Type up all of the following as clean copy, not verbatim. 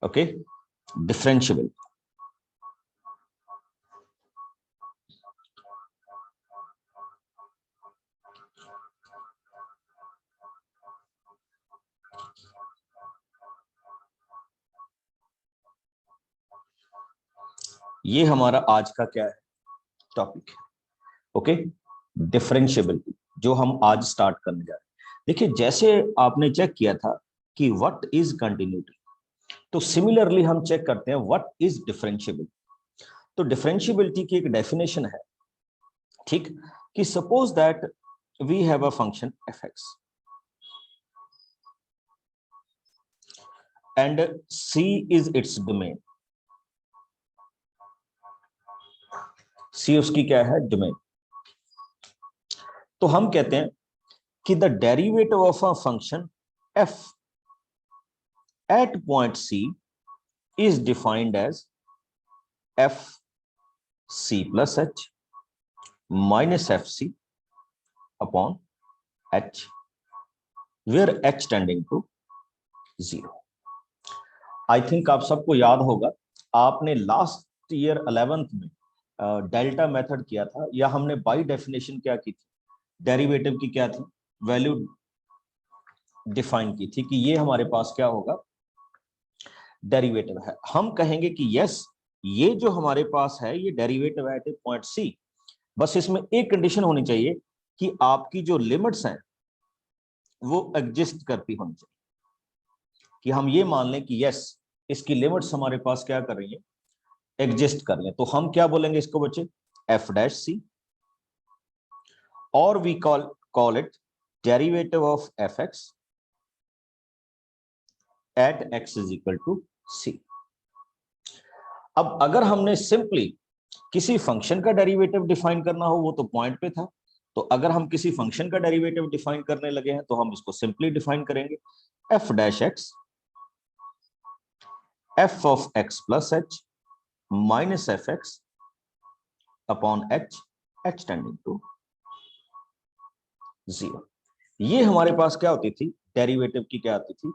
Okay, differentiable. ये हमारा आज का क्या है, टॉपिक है। ओके, डिफरेंशिएबिलिटी जो हम आज स्टार्ट करने जा रहे हैं। देखिए, जैसे आपने चेक किया था कि व्हाट इज कंटिन्यूटी, तो सिमिलरली हम चेक करते हैं व्हाट इज डिफरेंशिएबिलिटी। तो डिफरेंशिएबिलिटी की एक डेफिनेशन है, ठीक, कि suppose that we have a function f x and c is its domain. C उसकी क्या है, डोमेन। तो हम कहते हैं कि the derivative of a function f at point c is defined as f c plus h minus f c upon h, where H tending to 0। I think आप सबको याद होगा, आपने लास्ट ईयर 11th में डेल्टा मेथड किया था, या हमने बाय डेफिनेशन क्या की थी, डेरिवेटिव की क्या थी, वैल्यू डिफाइन की थी कि ये हमारे पास क्या होगा, डेरिवेटिव है। हम कहेंगे कि यस, ये जो हमारे पास है ये डेरिवेटिव है एट ए पॉइंट सी, बस इसमें एक कंडीशन होनी चाहिए कि आपकी जो लिमिट्स हैं वो एग्जिस्ट करती होनी चाहिए, कि हम ये मान लें कि यस, इसकी लिमिट्स हमारे पास क्या कर रही है, एग्जिस्ट कर लें। तो हम क्या बोलेंगे इसको बच्चे, एफ डैश सी, और we call it derivative of f x at x is equal to c. अब अगर हमने सिंपली किसी फंक्शन का डेरिवेटिव डिफाइन करना हो, वो तो पॉइंट पे था, तो अगर हम किसी फंक्शन का डेरिवेटिव डिफाइन करने लगे हैं तो हम इसको सिंपली डिफाइन करेंगे, f dash x f of x plus h minus f x upon h, h tending to 0। ये हमारे पास क्या होती थी, डेरिवेटिव की क्या आती थी,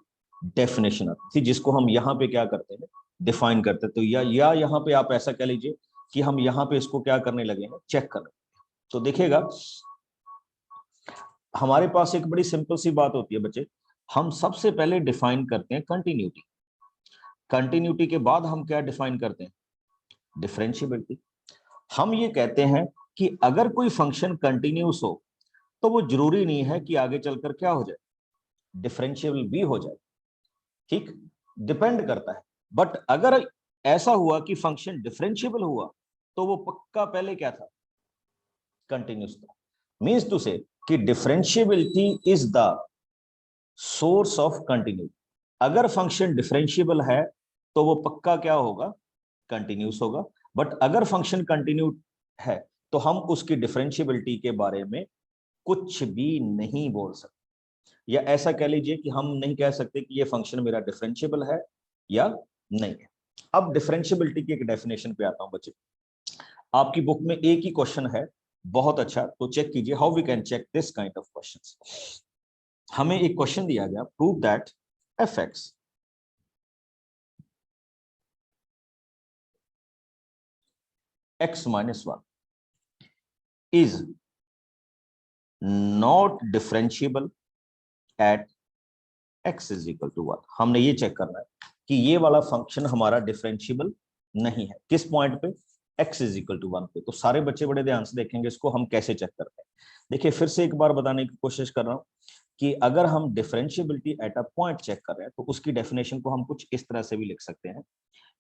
डेफिनेशन आती थी, जिसको हम यहां पे क्या करते हैं, डिफाइन करते हैं। तो या यहां पे आप ऐसा कह लीजिए कि हम यहां पे इसको क्या करने लगे हैं, चेक करने। तो देखिएगा, हमारे पास एक बड़ी सिंपल सी बात होती है बच्चे, हम सबसे पहले डिफाइन करते हैं कंटिन्यूटी, कंटिन्यूटी के बाद हम क्या डिफाइन करते हैं, डिफरेंशिएबिलिटी। हम ये कहते हैं कि अगर कोई फंक्शन कंटिन्यूस हो तो वो जरूरी नहीं है कि आगे चलकर क्या हो जाए, डिफरेंशिएबल भी हो जाए, ठीक, डिपेंड करता है। बट अगर ऐसा हुआ कि फंक्शन डिफरेंशिएबल हुआ तो वो पक्का पहले क्या था, कंटिन्यूस था। मींस टू से कि differentiability is the source of continuity. अगर फंक्शन डिफरेंशिएबल है तो वो पक्का क्या होगा, कंटिन्यूस होगा। बट अगर फंक्शन कंटिन्यू है तो हम उसकी डिफरेंशिएबिलिटी के बारे में कुछ भी नहीं बोल सकते, या ऐसा कह लीजिए कि हम नहीं कह सकते कि ये फंक्शन मेरा डिफरेंशिएबल है या नहीं है। अब डिफरेंशिएबिलिटी की एक डेफिनेशन पे आता हूं बच्चे, आपकी बुक में एक ही क्वेश्चन है, बहुत अच्छा, तो चेक कीजिए how we can check this kind of questions. हमें एक क्वेश्चन दिया गया, prove that f x x minus 1 is not differentiable at x is equal to 1। हमने ये चेक करना है कि ये वाला फंक्शन हमारा डिफरेंशिएबल नहीं है, किस पॉइंट पे, एक्स इज इक्वल टू 1 पे। तो सारे बच्चे बड़े ध्यान से देखेंगे इसको, हम कैसे चेक करते हैं। देखिए, फिर से एक बार बताने की कोशिश कर रहा हूं कि अगर हम differentiability at a point check कर रहे हैं तो उसकी डेफिनेशन को हम कुछ इस तरह से भी लिख सकते हैं,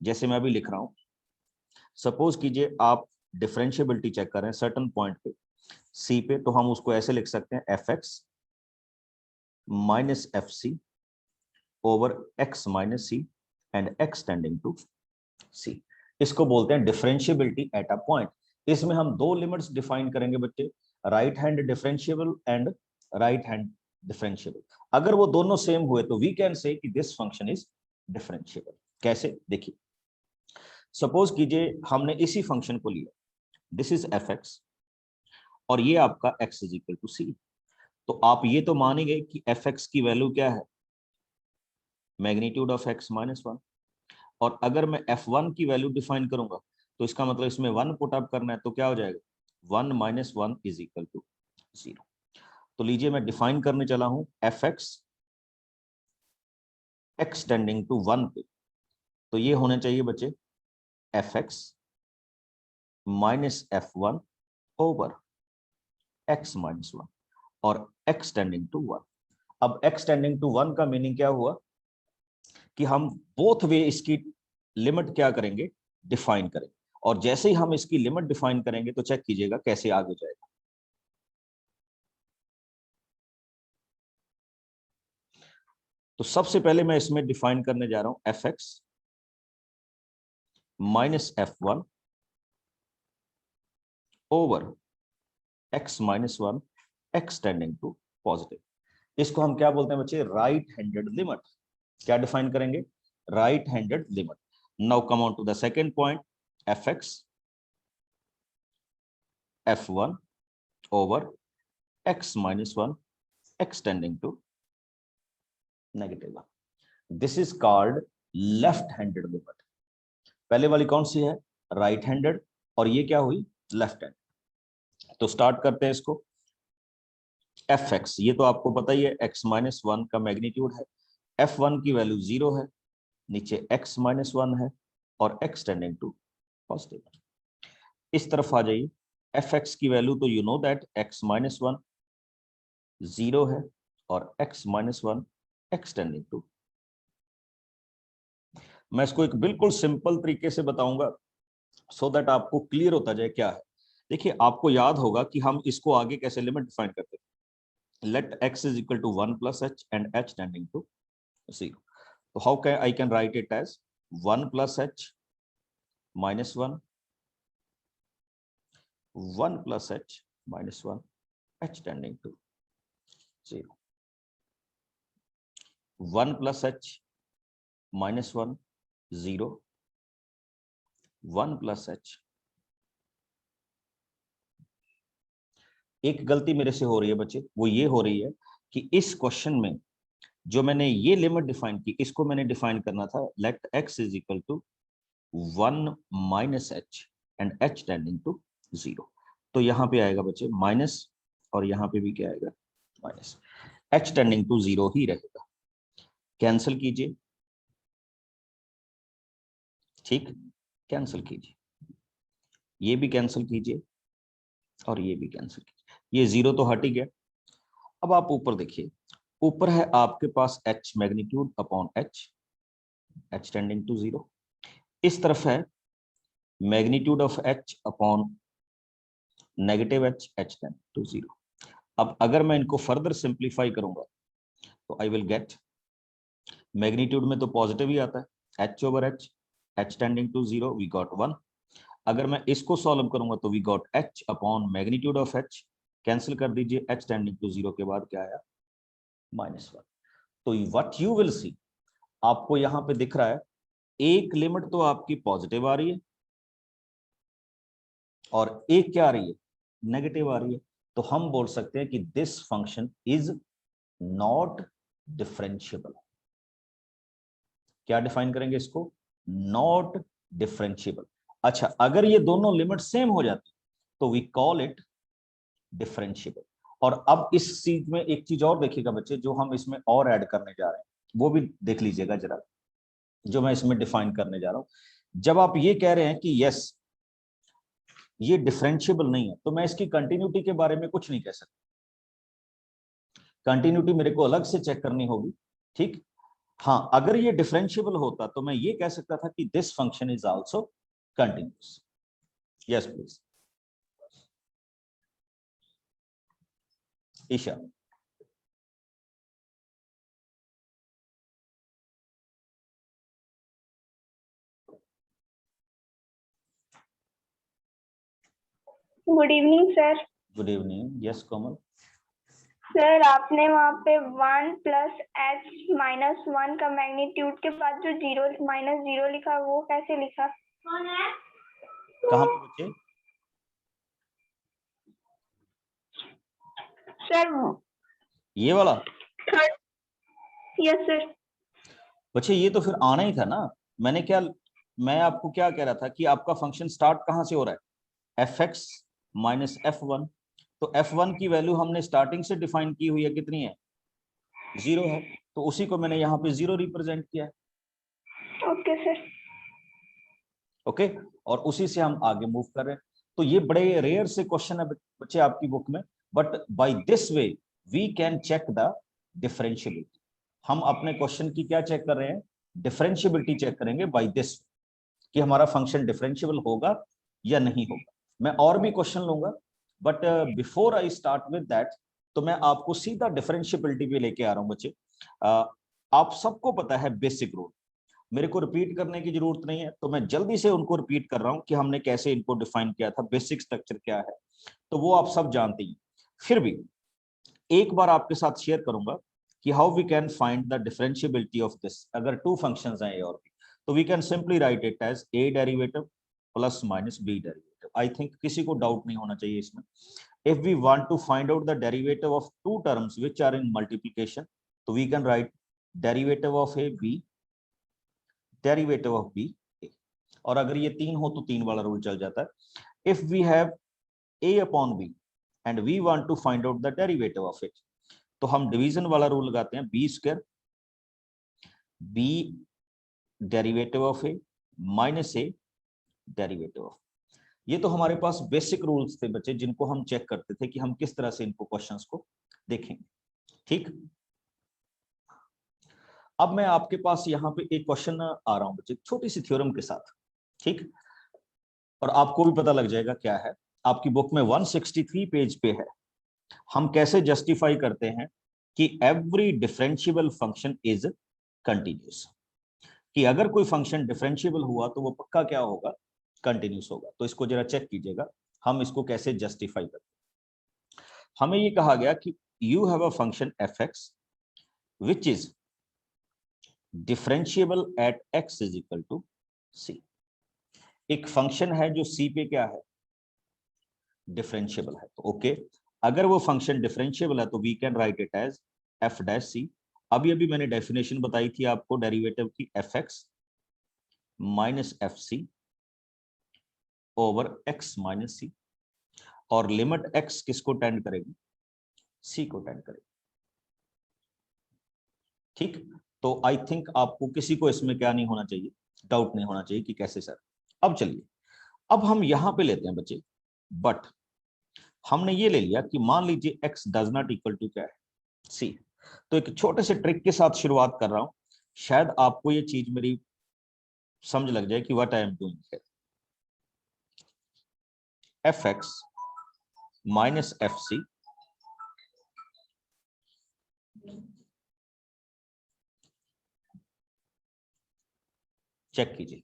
जैसे मैं अभी लिख रहा हूं। सपोज कीजिए आप डिफरेंशिएबिलिटी चेक कर रहे हैं सर्टेन पॉइंट पे, सी पे, तो हम उसको ऐसे लिख सकते हैं, f x minus f c over x minus c and x tending to c. इसको बोलते हैं डिफरेंशिएबिलिटी एट अ पॉइंट। इसमें हम दो लिमिट्स डिफाइन करेंगे बच्चे, right hand differentiable and right hand differentiable. अगर वो दोनों सेम हुए तो वी कैन से कि दिस फंक्शन इज डिफरेंशिएबल। कैसे, देखिए, सपोज कीजिए हमने इसी फंक्शन को लिया, दिस इज एफ एक्स और ये आपका एक्स इज इक्वल टू सी। तो आप ये तो मानेंगे कि एफ एक्स की वैल्यू क्या है, मैग्नीट्यूड ऑफ एक्स माइनस 1। और अगर मैं f1 की वैल्यू डिफाइन करूंगा तो इसका मतलब इसमें 1 पुट अप करना है, तो क्या हो जाएगा 1 - 1 इज इक्वल टू 0। तो लीजिए मैं डिफाइन करने चला हूं fx x टेंडिंग टू 1 पे, तो ये होने चाहिए बच्चे fx minus f1 over x minus 1 और x टेंडिंग टू 1। अब x टेंडिंग टू 1 का मीनिंग क्या हुआ कि हम बोथ वे इसकी लिमिट क्या करेंगे, डिफाइन करेंगे, और जैसे ही हम इसकी लिमिट डिफाइन करेंगे तो चेक कीजिएगा कैसे आगे जाएगा। तो सबसे पहले मैं इसमें डिफाइन करने जा रहा हूं fx minus f1 over x minus 1 x tending to positive. इसको हम क्या बोलते हैं बच्चे, राइट हैंडेड लिमिट। क्या डिफाइन करेंगे, right handed limit. Now come on to the second point, fx f1 over x minus 1 x tending to negative 1। This is called left handed limit. पहले वाली कौन सी है, राइट हैंडेड, और ये क्या हुई, लेफ्ट हैंड। तो स्टार्ट करते हैं इसको। fx, ये तो आपको पता ही है, x माइनस 1 का मैग्नीट्यूड है, f1 की वैल्यू 0 है, नीचे x माइनस 1 है और x टेंडिंग टू पॉजिटिव। इस तरफ आ जाइए, fx की वैल्यू तो you know that x minus 1 0 है और x minus 1 x tending to. मैं इसको एक बिल्कुल सिंपल तरीके से बताऊंगा सो दैट आपको क्लियर होता जाए क्या है। देखिए आपको याद होगा कि हम इसको आगे कैसे लिमिट डिफाइन करते थे, let x is equal to 1 plus h and h tending to 0। तो how can I can write it as 1 plus h minus 1 1 plus h minus 1 h tending to 0, 1 plus h minus 1 0 1 plus h। एक गलती मेरे से हो रही है बच्चे, वो ये हो रही है कि इस क्वेश्चन में जो मैंने ये लिमिट डिफाइन की, इसको मैंने डिफाइन करना था let x is equal to 1 minus h and h tending to 0। तो यहां पे आएगा बच्चे माइनस, और यहां पे भी क्या आएगा माइनस, h टेंडिंग टू 0 ही रहेगा। कैंसिल कीजिए, ठीक, कैंसिल कीजिए, ये भी कैंसिल कीजिए और ये भी कैंसिल कीजिए, ये 0 तो हट ही गया। अब आप ऊपर देखिए, ऊपर है आपके पास h magnitude upon h tending to 0, इस तरफ है magnitude of h upon negative h tending to 0। अब अगर मैं इनको फर्दर सिंप्लीफाई करूंगा तो आई विल गेट, मैग्नीट्यूड में तो पॉजिटिव ही आता है, h over h tending to 0 we got 1। अगर मैं इसको सॉल्व करूंगा तो we got h upon magnitude of h, cancel कर दीजिए, h टेंडिंग टू 0 के बाद क्या आया माइनस 1। तो व्हाट यू विल सी, आपको यहां पे दिख रहा है एक लिमिट तो आपकी पॉजिटिव आ रही है और एक क्या आ रही है, नेगेटिव आ रही है। तो हम बोल सकते हैं कि this function is not differentiable. क्या डिफाइन करेंगे इसको, नॉट डिफरेंशिएबल। अच्छा, अगर ये दोनों लिमिट सेम हो जाती तो वी कॉल इट डिफरेंशिएबल। और अब इस चीज में एक चीज और देखिएगा बच्चे, जो हम इसमें और ऐड करने जा रहे हैं वो भी देख लीजिएगा जरा, जो मैं इसमें डिफाइन करने जा रहा हूं। जब आप ये कह रहे हैं कि यस ये डिफरेंशिएबल नहीं है, तो मैं इसकी कंटिन्यूटी के बारे में कुछ नहीं कह सकता, कंटिन्यूटी मेरे को अलग से चेक करनी होगी, ठीक। हाँ, अगर ये डिफरेंशिएबल होता तो मैं ये कह सकता था कि this function is also continuous. Yes please Isha. Good evening sir. Good evening, yes Komal. Sir आपने वहाँ पे 1 प्लस h माइनस 1 का मैग्नीट्यूड के बाद जो 0 माइनस 0 लिखा वो कैसे लिखा? कहाँ पे बच्चे? सर ये वाला? Yes sir. बच्चे ये तो फिर आना ही था ना, मैं आपको क्या कह रहा था कि आपका फंक्शन स्टार्ट कहां से हो रहा है, fx माइनस f1। तो f1 की वैल्यू हमने स्टार्टिंग से डिफाइन की हुई है, कितनी है, 0 है, तो उसी को मैंने यहाँ पे 0 रिप्रेजेंट किया है। Okay sir. ओके, और उसी से हम आगे मूव कर रहे हैं। तो ये बड़े रेयर से क्वेश्चन है बच्चे आपकी बुक में, but by this way we can check the differentiability. हम अपने क्वेश्चन की क्या चेक कर रहे हैं, डिफरेंशियबिलिटी चेक करेंगे बाय दिस, कि हमारा फंक्शन डिफरेंशियबल होगा या नहीं होगा। मैं और भी क्वेश्चन लूंगा, but before I start with that, तो मैं आपको सीधा डिफरेंशियबिलिटी पे लेके आ रहा हूं बच्चे। आप सबको पता है बेसिक रूल, मेरे को रिपीट करने की जरूरत नहीं है, तो मैं जल्दी से उनको रिपीट कर रहा हूं कि हमने कैसे इनको डिफाइन किया था, बेसिक स्ट्रक्चर क्या है, तो वो आप सब जानते हैं। फिर भी एक बार आपके साथ शेयर करूंगा कि how we can find the differentiability of this. अगर टू फंक्शंस हैं ए और बी, तो we can simply write it as a derivative plus minus b derivative. I think किसी को डाउट नहीं होना चाहिए इसमें। If we want to find out the derivative of two terms which are in multiplication, तो we can write derivative of a b, derivative of b a. और अगर ये तीन हो तो तीन वाला रूल चल जाता है। If we have a upon b and we want to find out the derivative of it, तो हम डिवीजन वाला रूल लगाते हैं, b square b derivative of a minus a derivative of. ये तो हमारे पास बेसिक रूल्स थे बच्चे, जिनको हम चेक करते थे कि हम किस तरह से इनको क्वेश्चंस को देखेंगे। ठीक, अब मैं आपके पास यहाँ पे एक क्वेश्चन आ रहा हूं बच्चे, छोटी सी थ्योरम के साथ। ठीक, और आपको भी पता लग जाएगा क्या है। आपकी बुक में 163 पेज पे है। हम कैसे जस्टिफाई करते हैं कि every differentiable function is continuous, कि अगर कोई फंक्शन डिफरेंशियबल हुआ तो वो पक्का क्या होगा, कंटिन्यूस होगा। तो इसको जरा चेक कीजिएगा, हम इसको कैसे जस्टिफाई करते हैं। हमें ये कहा गया कि you have a function f x which is differentiable at x is equal to c. एक फंक्शन है जो सी पे क्या है, डिफरेंशियबल है। तो ओके, अगर वो फंक्शन डिफरेंशियबल है तो we can write it as f dash c. अभी अभी मैंने डेफिनेशन बताई थी आपको डेरिवेटिव की, f x minus f c over x minus c, और लिमिट एक्स किसको टेंड करेगी, सी को टेंड करेगी। ठीक, तो आई थिंक आपको किसी को इसमें क्या नहीं होना चाहिए, डाउट नहीं होना चाहिए कि कैसे सर। अब चलिए, अब हम यहां पे लेते हैं बच्चे, बट हमने ये ले लिया कि मान लीजिए x does not equal to क्या है, c। तो एक छोटे से ट्रिक के साथ शुरुआत कर रहा हूं, शायद आपको ये चीज मेरी समझ लग जाए कि what I am doing. F x minus f c check कीजिए,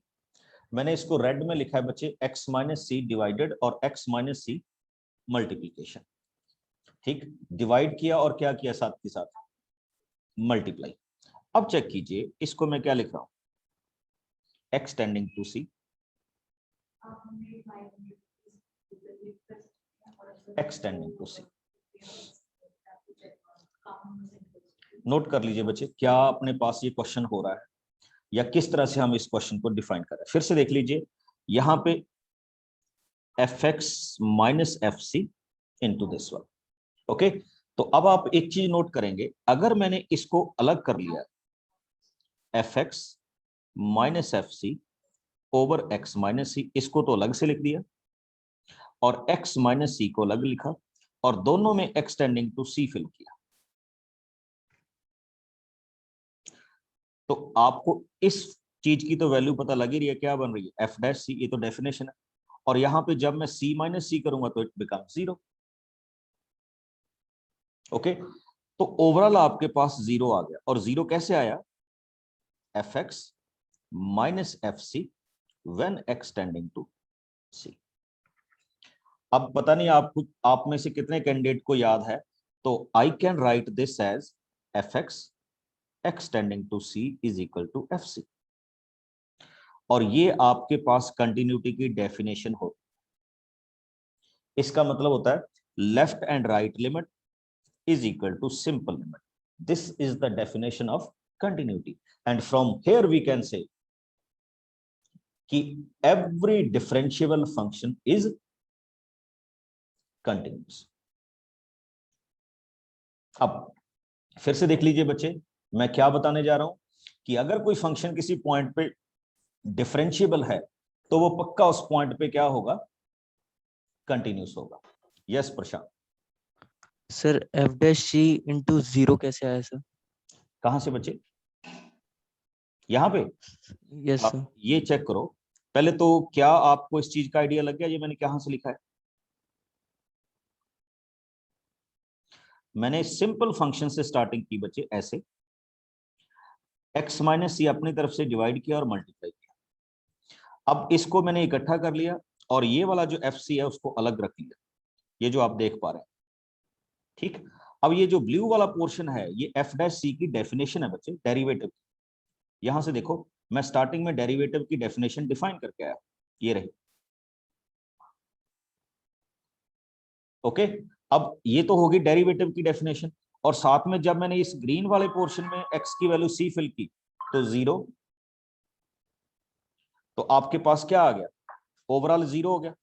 मैंने इसको रेड में लिखा है बच्चे, x माइनस सी डिवाइडेड और x माइनस सी मल्टीप्लीकेशन। ठीक, डिवाइड किया और क्या किया साथ के साथ, मल्टीप्लाई। अब चेक कीजिए, इसको मैं क्या लिख रहा हूं, x tending to c, x tending to c। Note कर लीजिए बच्चे, क्या अपने पास ये क्वेश्चन हो रहा है या किस तरह से हम इस क्वेश्चन को डिफाइन कर रहे हैं। फिर से देख लीजिए, यहां पे f x minus f c into this one. Okay, तो अब आप एक चीज नोट करेंगे, अगर मैंने इसको अलग कर लिया, f x minus f c over x minus c, इसको तो अलग से लिख दिया, और एक्स माइनस सी को अलग लिखा, और दोनों में x tending to c fill किया, तो आपको इस चीज की तो वैल्यू पता लग ही रही है, क्या बन रही है, एफ डैश सी, ये तो डेफिनेशन है। और यहां पे जब मैं c माइनस सी करूंगा तो इट बिकम 0। ओके, तो ओवरऑल आपके पास 0 आ गया, और 0 कैसे आया, f x minus f c when x tending to c. अब पता नहीं आप में से कितने कैंडिडेट को याद है, तो I can write this as f x x tending to c is equal to f c, और ये आपके पास कंटिन्यूटी की डेफिनेशन हो। इसका मतलब होता है left and right limit is equal to simple limit. This is the definition of continuity, and from here we can say कि every differentiable function is continuous. अब फिर से देख लीजिए बच्चे, मैं क्या बताने जा रहा हूं कि अगर कोई फंक्शन किसी पॉइंट पे डिफरेंशिएबल है तो वो पक्का उस पॉइंट पे क्या होगा, कंटिन्यूस होगा। यस प्रशांत। सर एफ डैश सी इंटू जीरो कैसे आया सर? कहां से बच्चे? यहां पे यस सर। आप ये चेक करो पहले तो, क्या आपको इस चीज का आइडिया लग गया ये मैंने कहां से लिखा है? मैंने सिंपल फंक्शन से स्टार्टिंग की बच्चे, ऐसे x माइनस सी अपनी तरफ से डिवाइड किया और मल्टीप्लाई किया। अब इसको मैंने इकट्ठा कर लिया और ये वाला जो एफ सी है उसको अलग रख लिया, ये जो आप देख पा रहे हैं। ठीक, अब ये जो ब्लू वाला पोर्शन है ये एफ डैश सी की डेफिनेशन है बच्चे, डेरिवेटिव। यहां से देखो मैं स्टार्टिंग में डेरिवेटिव की डेफिनेशन डिफाइन करके आया, ये रही। ओके, अब ये तो होगी डेरिवेटिव की डेफिनेशन, और साथ में जब मैंने इस ग्रीन वाले पोर्शन में x की वैल्यू c फिल की तो 0, तो आपके पास क्या आ गया, ओवरऑल 0 हो गया,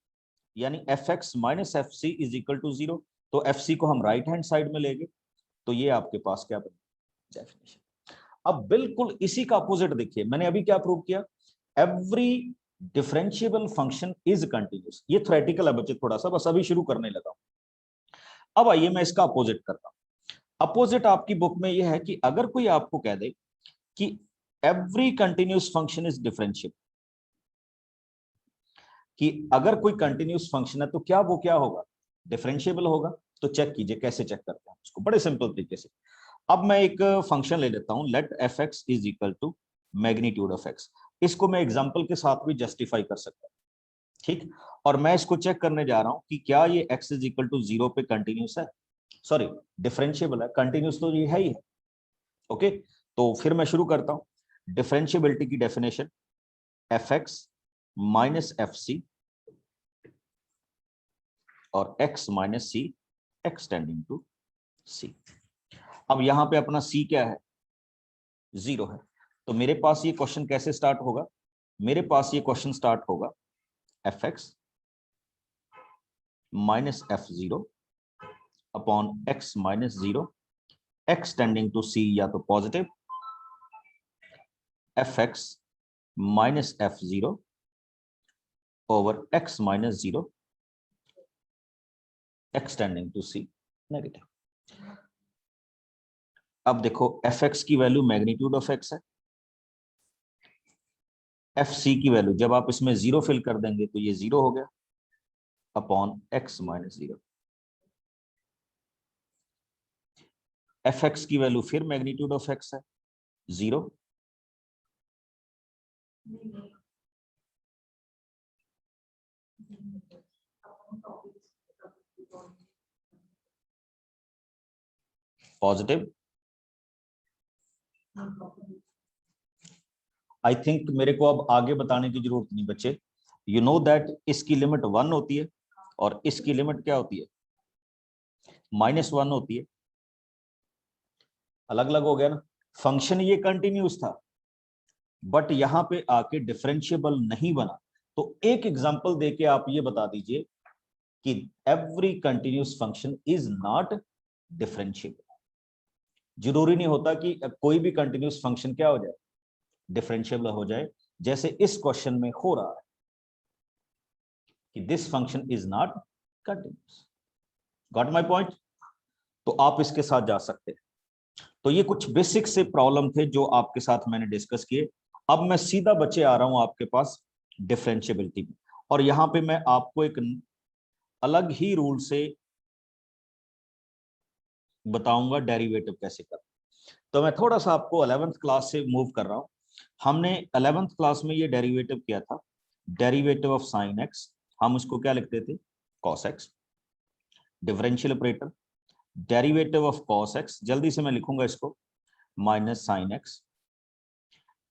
यानी f x minus f c is equal to 0। तो एफ सी को हम राइट हैंड साइड में लेंगे तो ये आपके पास क्या बनेगा, डेफिनेशन। अब बिल्कुल इसी का अपोजिट देखिए, मैंने अभी क्या प्रूव किया, every differentiable function is continuous. ये थ्योरेटिकल है बच्चे थोड़ा सा, बस अभी शुरू करने लगा हूं। अब आइए मैं इसका अपोजिट करता हूं। अपोजिट आपकी बुक में यह है कि अगर कोई आपको कह दे कि every continuous function is differentiable, कि अगर कोई कंटिन्यूस फंक्शन है तो क्या वो क्या होगा, डिफरेंशिएबल होगा। तो चेक कीजिए कैसे चेक करते हैं उसको, बड़े सिंपल तरीके से। अब मैं एक फंक्शन ले लेता हूं, let f x is equal to magnitude of x. इसको मैं एग्जांपल के साथ भी जस्टिफाई कर सकता हूं, ठीक। और मैं इसको चेक करने जा रहा हूं कि क्या ये x इज इक्वल टू 0 पे कंटिन्यूस है, सॉरी डिफरेंशिएबल है, कंटिन्यूस तो ये है ही है। ओके, तो फिर मैं शुरू करता हूं डिफरेंशिएबिलिटी की definition, f x minus f c और x minus c x tending to c। अब यहां पे अपना c क्या है, 0 है। तो मेरे पास ये क्वेश्चन कैसे स्टार्ट होगा, मेरे पास ये क्वेश्चन स्टार्ट होगा f x minus f zero upon x minus 0, x tending to c या तो positive, f x minus f zero over x minus 0, x tending to c negative. अब देखो एफ एक्स की वैल्यू मैग्नीट्यूड ऑफ एक्स है, f c की value जब आप इसमें 0 फिल कर देंगे तो ये 0 हो गया upon x minus 0। F x की वैल्यू फिर मैग्नीट्यूड ऑफ एक्स है 0, पॉजिटिव। आई थिंक मेरे को अब आगे बताने की जरूरत नहीं बच्चे, यू नो दैट इसकी लिमिट 1 होती है और इसकी लिमिट क्या होती है, -1 होती है। अलग अलग हो गया ना, फंक्शन ये कंटिन्यूस था बट यहां पे आके डिफरेंशिएबल नहीं बना। तो एक एग्जांपल देके आप ये बता दीजिए कि every continuous function is not differentiable. जरूरी नहीं होता कि कोई भी कंटिन्यूस फंक्शन क्या हो जाए, डिफरेंशिएबल हो जाए, जैसे इस क्वेश्चन में हो रहा है कि this function is not continuous. Got my point? तो आप इसके साथ जा सकते हैं। तो ये कुछ बेसिक से प्रॉब्लम थे जो आपके साथ मैंने डिस्कस किए। अब मैं सीधा बच्चे आ रहा हूं आपके पास डिफरेंशिएबिलिटी में, और यहां पे मैं आपको एक अलग ही रूल से बताऊंगा डेरिवेटिव कैसे करना। तो मैं थोड़ा सा आपको 11th क्लास से मूव कर रहा हूं। हमने 11th क्लास में ये डेरिवेटिव किया था, डेरिवेटिव ऑफ साइन एक्स, हम उसको क्या लिखते थे, cos x. Differential operator, derivative of cos x, जल्दी से मैं लिखूंगा इसको, minus sine x.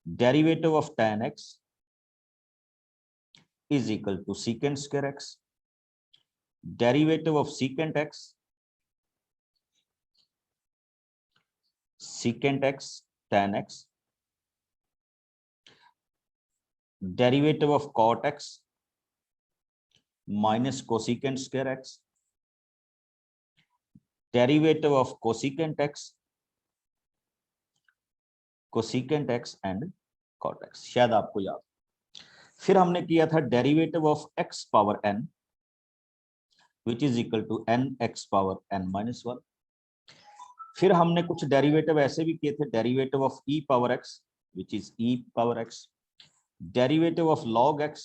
Derivative of tan x is equal to secant square x. Derivative of secant x, secant x tan x. Derivative of cot x minus cosecant square x, derivative of cosecant x, cosecant x and cot x, शायद आपको याद। फिर हमने किया था derivative of x power n which is equal to n x power n minus 1। फिर हमने कुछ डेरिवेटिव ऐसे भी किए थे, derivative of e power x which is e power x, derivative of log x,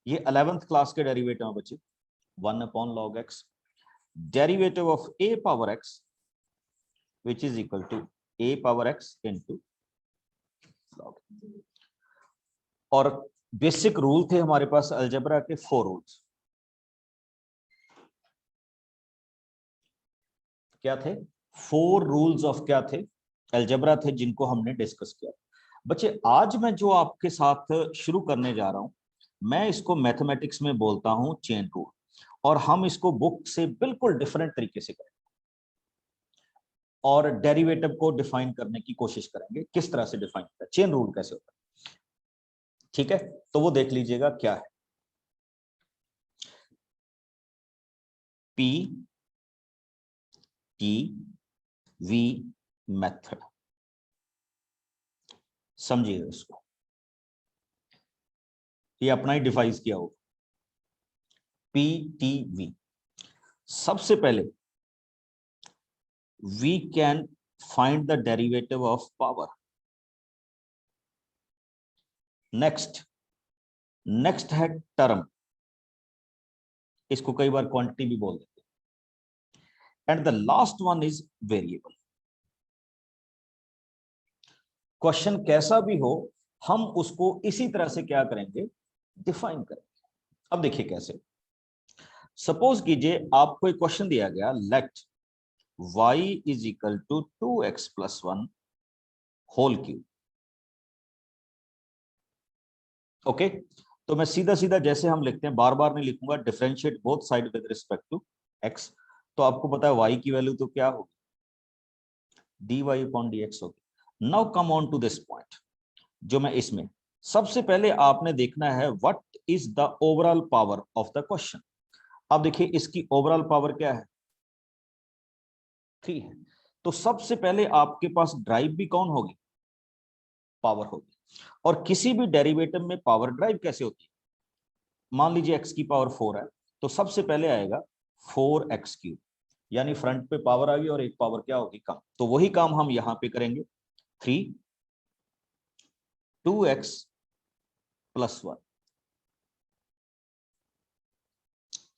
ये 11th क्लास के derivative हैं बच्चे, 1 upon log x, derivative of a power x which is equal to a power x into log। और basic rule थे हमारे पास algebra के 4 rules. क्या थे? 4 रूल्स ऑफ क्या थे? अलजेब्रा थे, जिनको हमने डिस्कस किया। बच्चे आज मैं जो आपके साथ शुरू करने जा रहा हूं, मैं इसको मैथमेटिक्स में बोलता हूं चेन रूल, और हम इसको बुक से बिल्कुल डिफरेंट तरीके से करेंगे और डेरिवेटिव को डिफाइन करने की कोशिश करेंगे। किस तरह से डिफाइन होता है, चेन रूल कैसे होता है, ठीक है? तो वो देख लीजिएगा क्या है। पी टी वी मेथड, समझिएगा इसको, ये अपना ही डिवाइस किया होगा। PTV, सबसे पहले we can find the derivative of power. Next है टर्म, इसको कई बार क्वांटिटी भी बोल देते हैं, and the last one is variable. Question कैसा भी हो, हम उसको इसी तरह से क्या करेंगे, डिफाइन करेंगे। अब देखिए कैसे। सपोज कीजिए आपको एक क्वेश्चन दिया गया, let y is equal to 2x plus 1 whole cube. Okay, तो मैं सीधा सीधा जैसे हम लिखते हैं, बार बार नहीं लिखूंगा, differentiate both side with respect to x। तो आपको पता है y की वैल्यू तो क्या होगी, dy अपॉन dx होगी। Now come on to this point, जो मैं इसमें सबसे पहले आपने देखना है what is the overall power of the question. अब देखिए इसकी ओवरऑल पावर क्या है, 3 है। तो सबसे पहले आपके पास ड्राइव भी कौन होगी, पावर होगी। और किसी भी डेरिवेटिव में पावर ड्राइव कैसे होती है, मान लीजिए x की पावर 4 है, तो सबसे पहले आएगा 4x क्यूब, यानी फ्रंट पे पावर आ गई और एक पावर क्या होगी, कम। तो वही काम हम यहां पे करेंगे, 3 2x प्लस 1।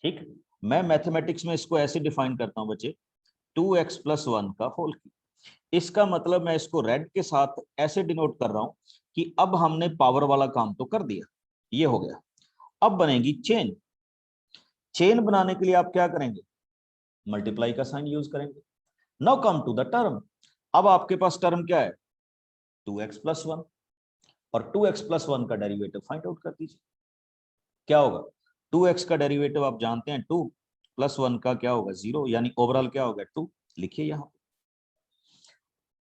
ठीक, मैं मैथमेटिक्स में इसको ऐसे डिफाइन करता हूं बच्चे, 2x प्लस 1 का होल क्यूब। इसका मतलब मैं इसको रेड के साथ ऐसे डिनोट कर रहा हूं कि अब हमने पावर वाला काम तो कर दिया, ये हो गया। अब बनेगी चेन। चेन बनाने के लिए आप क्या करेंगे, मल्टीप्लाई का साइन यूज करेंगे। Now come to the term. अब आपके पास टर्म क्या है, 2x प्लस 1, और 2x प्लस 1 का डेरिवेटिव फाइंड आउट कर दीजिए। क्या होगा, 2x का डेरिवेटिव आप जानते हैं 2, प्लस 1 का क्या होगा 0, यानी ओवरऑल क्या होगा 2। लिखिए, यहां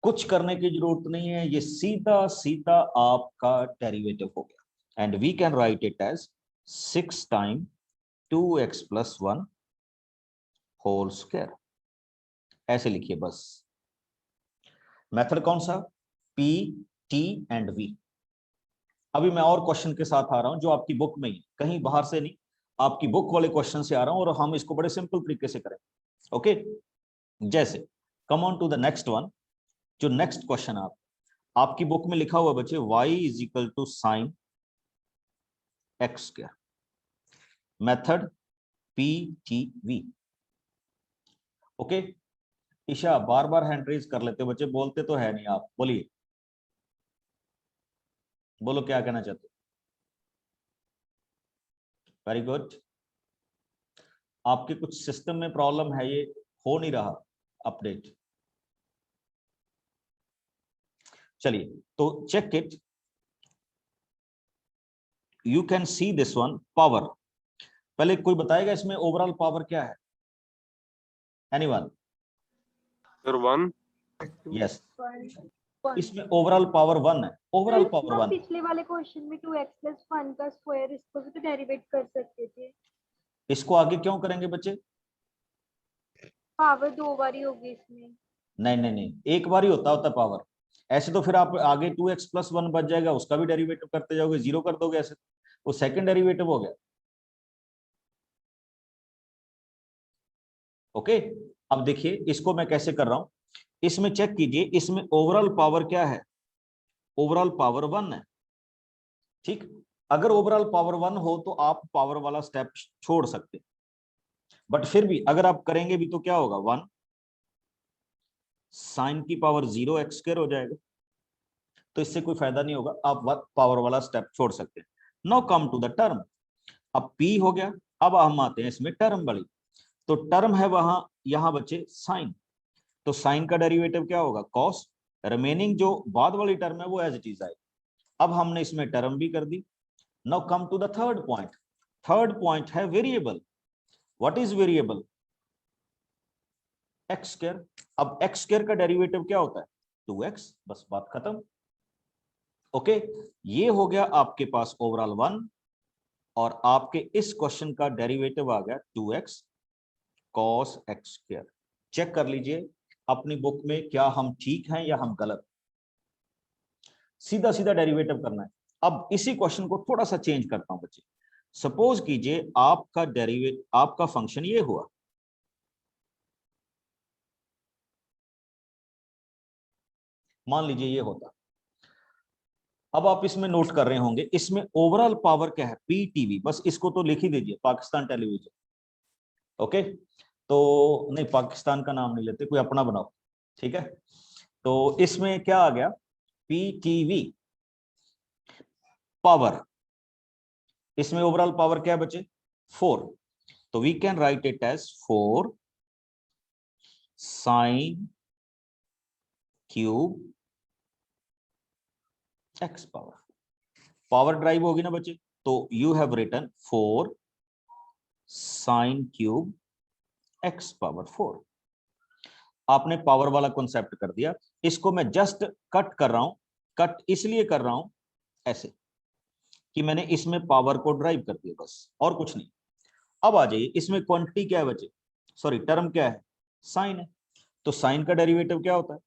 कुछ करने की जरूरत नहीं है, ये सीधा सीधा आपका डेरिवेटिव हो गया। And we can write it as 6 time 2x plus 1 whole square, ऐसे लिखिए बस। मेथड कौन सा, P T एंड V। अभी मैं और क्वेश्चन के साथ आ रहा हूं जो आपकी बुक में ही, कहीं बाहर से नहीं, आपकी बुक वाले क्वेश्चन से आ रहा हूं, और हम इसको बड़े सिंपल तरीके से करेंगे। ओके, जैसे come on to the next one. जो नेक्स्ट क्वेश्चन आपकी बुक में लिखा हुआ बच्चे, y is equal to sine x square, method PTV। Okay, Isha बार बार हैंड रेज कर लेते हो बच्चे, बोलते तो है नहीं आप, बोलिए, बोलो क्या कहना चाहते हो। Very good. आपके कुछ सिस्टम में प्रॉब्लम है, ये हो नहीं रहा अपडेट। चलिए, तो check it, you can see this one, power. पहले कोई बताएगा इसमें ओवरऑल पावर क्या है, एनीवन? Sir, 1. यस, इसमें ओवरऑल पावर 1 है, ओवरऑल पावर 1। पिछले वाले क्वेश्चन में 2x+1 का स्क्वायर, इसको भी तो डेरिवेट कर सकते थे। इसको आगे क्यों करेंगे बच्चे? पावर 2 बारी होगी इसमें। नहीं नहीं नहीं, एक बार ही होता पावर। ऐसे तो फिर आप आगे 2x+1 बच जाएगा, उसका भी डेरिवेटिव करते जाओगे, 0 कर दोगे, ऐसे वो सेकंड डेरिवेटिव हो गया। ओके, अब देखिए इसको मैं कैसे कर रहा हूं, इसमें चेक कीजिए, इसमें ओवरऑल पावर क्या है, ओवरऑल पावर 1 है। ठीक, अगर ओवरऑल पावर 1 हो तो आप पावर वाला स्टेप छोड़ सकते, बट फिर भी अगर आप करेंगे भी तो क्या होगा, 1 साइन की पावर 0x² हो जाएगा, तो इससे कोई फायदा नहीं होगा, आप पावर वाला स्टेप छोड़ सकते हैं। Now come to the term, अब p हो गया, अब हम आते हैं इसमें टर्म वाली, तो टर्म है वहां, यहां बचे साइन, तो साइन का डेरिवेटिव क्या होगा, कॉस, रिमेनिंग जो बाद वाली टर्म है वो एज इट इज आएगी। अब हमने इसमें टर्म भी कर दी। Now come to the third point, third point है variable. What is variable, x²। अब x² का डेरिवेटिव क्या होता है, 2x, बस बात खत्म। ओके, ये हो गया आपके पास ओवरऑल 1, और आपके इस क्वेश्चन का डेरिवेटिव आ गया 2x cos x²। चेक कर लीजिए अपनी बुक में क्या हम ठीक हैं या हम गलत, सीधा सीधा डेरिवेटिव करना है। अब इसी क्वेश्चन को थोड़ा सा चेंज करता हूं बच्चे, सपोज कीजिए आपका आपका फंक्शन ये हुआ, मान लीजिए ये होता। अब आप इसमें नोट कर रहे होंगे, इसमें ओवरऑल पावर क्या है, पीटीवी, बस इसको तो लिख ही दीजिए, पाकिस्तान टेलीविजन। ओके, तो नहीं, पाकिस्तान का नाम नहीं लेते, कोई अपना बनाओ, ठीक है। तो इसमें क्या आ गया, पीटीवी पावर, इसमें ओवरऑल पावर क्या बचे, 4, तो we can write it as 4 sine cube x power, power drive होगी ना बच्चे, तो you have written 4 sine cube x power 4। आपने पावर वाला कॉन्सेप्ट कर दिया, इसको मैं जस्ट कट कर रहा हूं, कट इसलिए कर रहा हूं ऐसे कि मैंने इसमें पावर को ड्राइव कर दिया, बस और कुछ नहीं। अब आ जाइए, इसमें क्वांटिटी क्या है बच्चे, सॉरी टर्म क्या है, साइन है, तो साइन का डेरिवेटिव क्या होता है,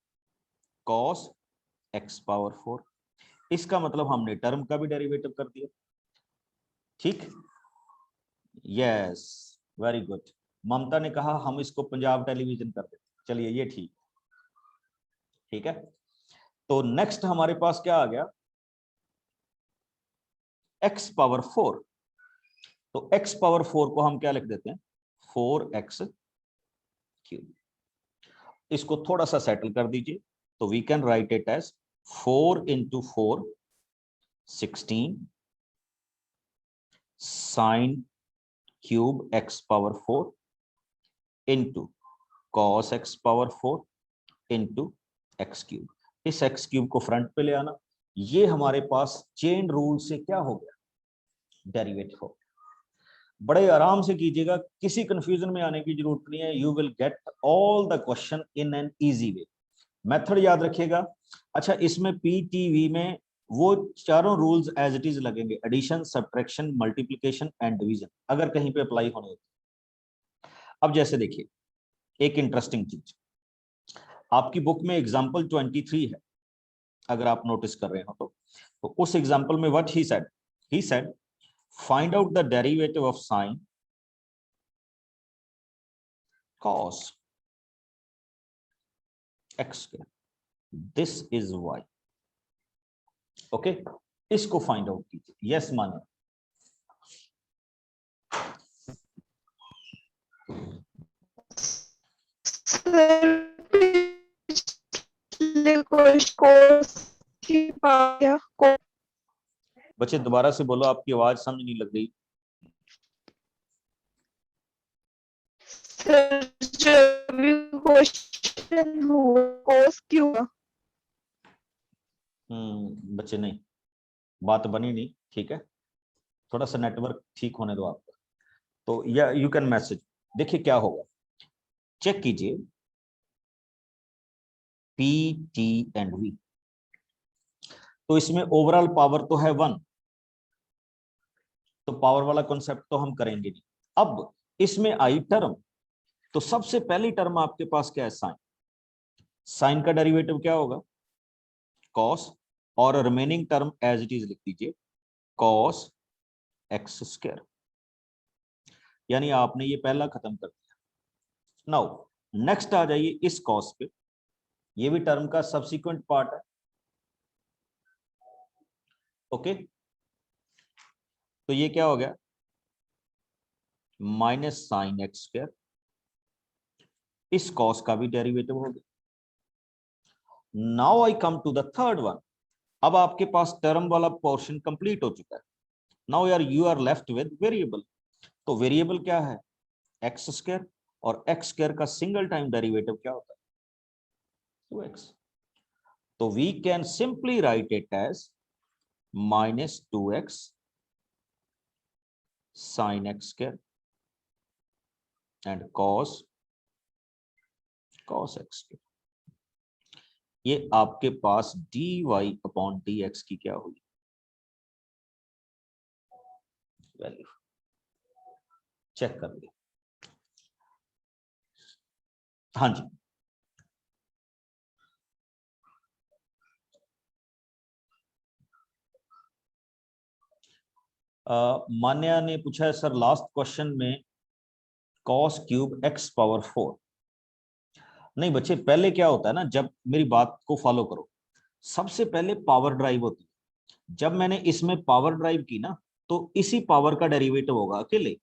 cos x पावर 4। इसका मतलब हमने टर्म का भी डेरिवेटिव कर दिया। ठीक, यस, वेरी गुड। ममता ने कहा हम इसको पंजाब टेलीविजन कर देते, चलिए ये ठीक है। तो नेक्स्ट हमारे पास क्या आ गया, x पावर 4, तो x पावर 4 को हम क्या लिख देते हैं, 4x क्यूब। इसको थोड़ा सा सेटल कर दीजिए, तो we can write it as 4 × 4 16 sine cube x power 4 into cos x power 4 into x cube. इस एक्स क्यूब को फ्रंट पे ले आना, ये हमारे पास चेन रूल से क्या हो गया, डेरिवेटिव हो गया। बड़े आराम से कीजिएगा, किसी कंफ्यूजन में आने की जरूरत नहीं है, you will get all the question in an easy way. Method याद रखिएगा। अच्छा, इसमें पीटीवी में वो चारों रूल्स एज इट इज लगेंगे, addition, subtraction, multiplication and division, अगर कहीं पे अप्लाई होने होते। अब जैसे देखिए एक इंटरेस्टिंग चीज, आपकी बुक में एग्जाम्पल 23 है, अगर आप नोटिस कर रहे हो तो उस एग्जाम्पल में what he said find out the derivative of sine cos x², this is y। Okay, इसको फाइंड आउट कीजिए। यस माने, बच्चे दोबारा से बोलो, आपकी आवाज समझ नहीं लग रही। बच्चे नहीं, बात बनी नहीं, ठीक है, थोड़ा सा नेटवर्क ठीक होने दो आपका। तो या यू कैन मैसेज, देखिए क्या होगा, चेक कीजिए P, T एंड V, तो इसमें ओवरऑल पावर तो है 1, तो पावर वाला कॉन्सेप्ट तो हम करेंगे नहीं। अब इसमें आई टर्म, तो सबसे पहली टर्म आपके पास क्या है, साइन। साइन का डेरिवेटिव क्या होगा, कॉस, और remaining term as it is लिख दीजिए, कॉस एक्स स्क्वायर। यानी आपने ये पहला खत्म कर दिया। नाउ नेक्स्ट आ जाइए इस कॉस पे, ये भी टर्म का सब्सिक्वेंट पार्ट है। ओके, तो ये क्या हो गया, माइनस साइन एक्स स्क्वायर, इस कॉस का भी डेरिवेटिव हो गया। Now I come to the third one. अब आपके पास टर्म वाला पोर्शन कंप्लीट हो चुका है। नाउ यार you are left with variable. तो वेरिएबल क्या है, एक्स स्क्वायर, और एक्स स्क्वायर का सिंगल टाइम डेरिवेटिव क्या होता है, 2x। तो we can simply write it as minus 2x sine x square and cos x square. ये आपके पास dy अपॉन dx की क्या हुई, वैल्यू। चेक कर लिया, हाँ जी। मान्या ने पूछा है सर लास्ट क्वेश्चन में cos क्यूब x पावर 4। नहीं बच्चे, पहले क्या होता है ना, जब मेरी बात को फॉलो करो, सबसे पहले पावर ड्राइव होती है। जब मैंने इसमें पावर ड्राइव की ना, तो इसी पावर का डेरिवेटिव होगा अकेले,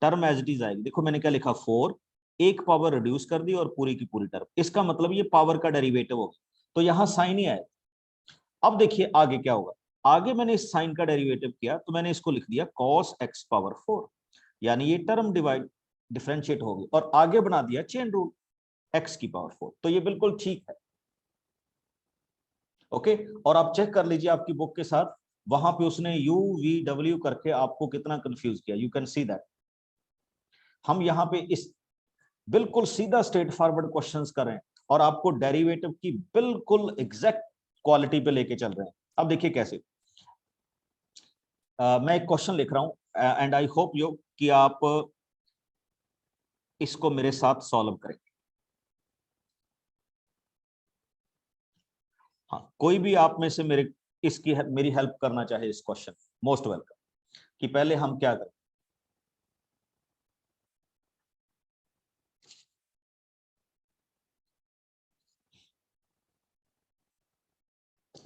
टर्म एज इट इज आएगी। देखो मैंने क्या लिखा, 4, एक पावर रिड्यूस कर दी और पूरी की पूरी टर्म, इसका मतलब ये पावर का डेरिवेटिव होगा, तो यहां साइन ही आएगा। अब देखिए आगे क्या होगा, आगे मैंने इस साइन का डेरिवेटिव किया, तो मैंने इसको लिख दिया cos x पावर 4, यानी ये टर्म डिफरेंशिएट होगी, और आगे बना दिया चेन रूल x की पावर 4। तो ये बिल्कुल ठीक है। ओके, और आप चेक कर लीजिए आपकी बुक के साथ, वहां पे उसने u v w करके आपको कितना कंफ्यूज किया, यू कैन सी दैट। हम यहाँ पे इस बिल्कुल सीधा स्ट्रेट फॉरवर्ड क्वेश्चंस कर रहे हैं, और आपको डेरिवेटिव की बिल्कुल एग्जैक्ट क्वालिटी पे लेके चल रहे हैं। अब देखिए कैसे, मैं एक क्वेश्चन लिख रहा हूं एंड आई होप यू कि आप इसको मेरे साथ सॉल्व करें। हाँ, कोई भी आप में से मेरी हेल्प करना चाहे इस क्वेश्चन, मोस्ट वेलकम। कि पहले हम क्या करें,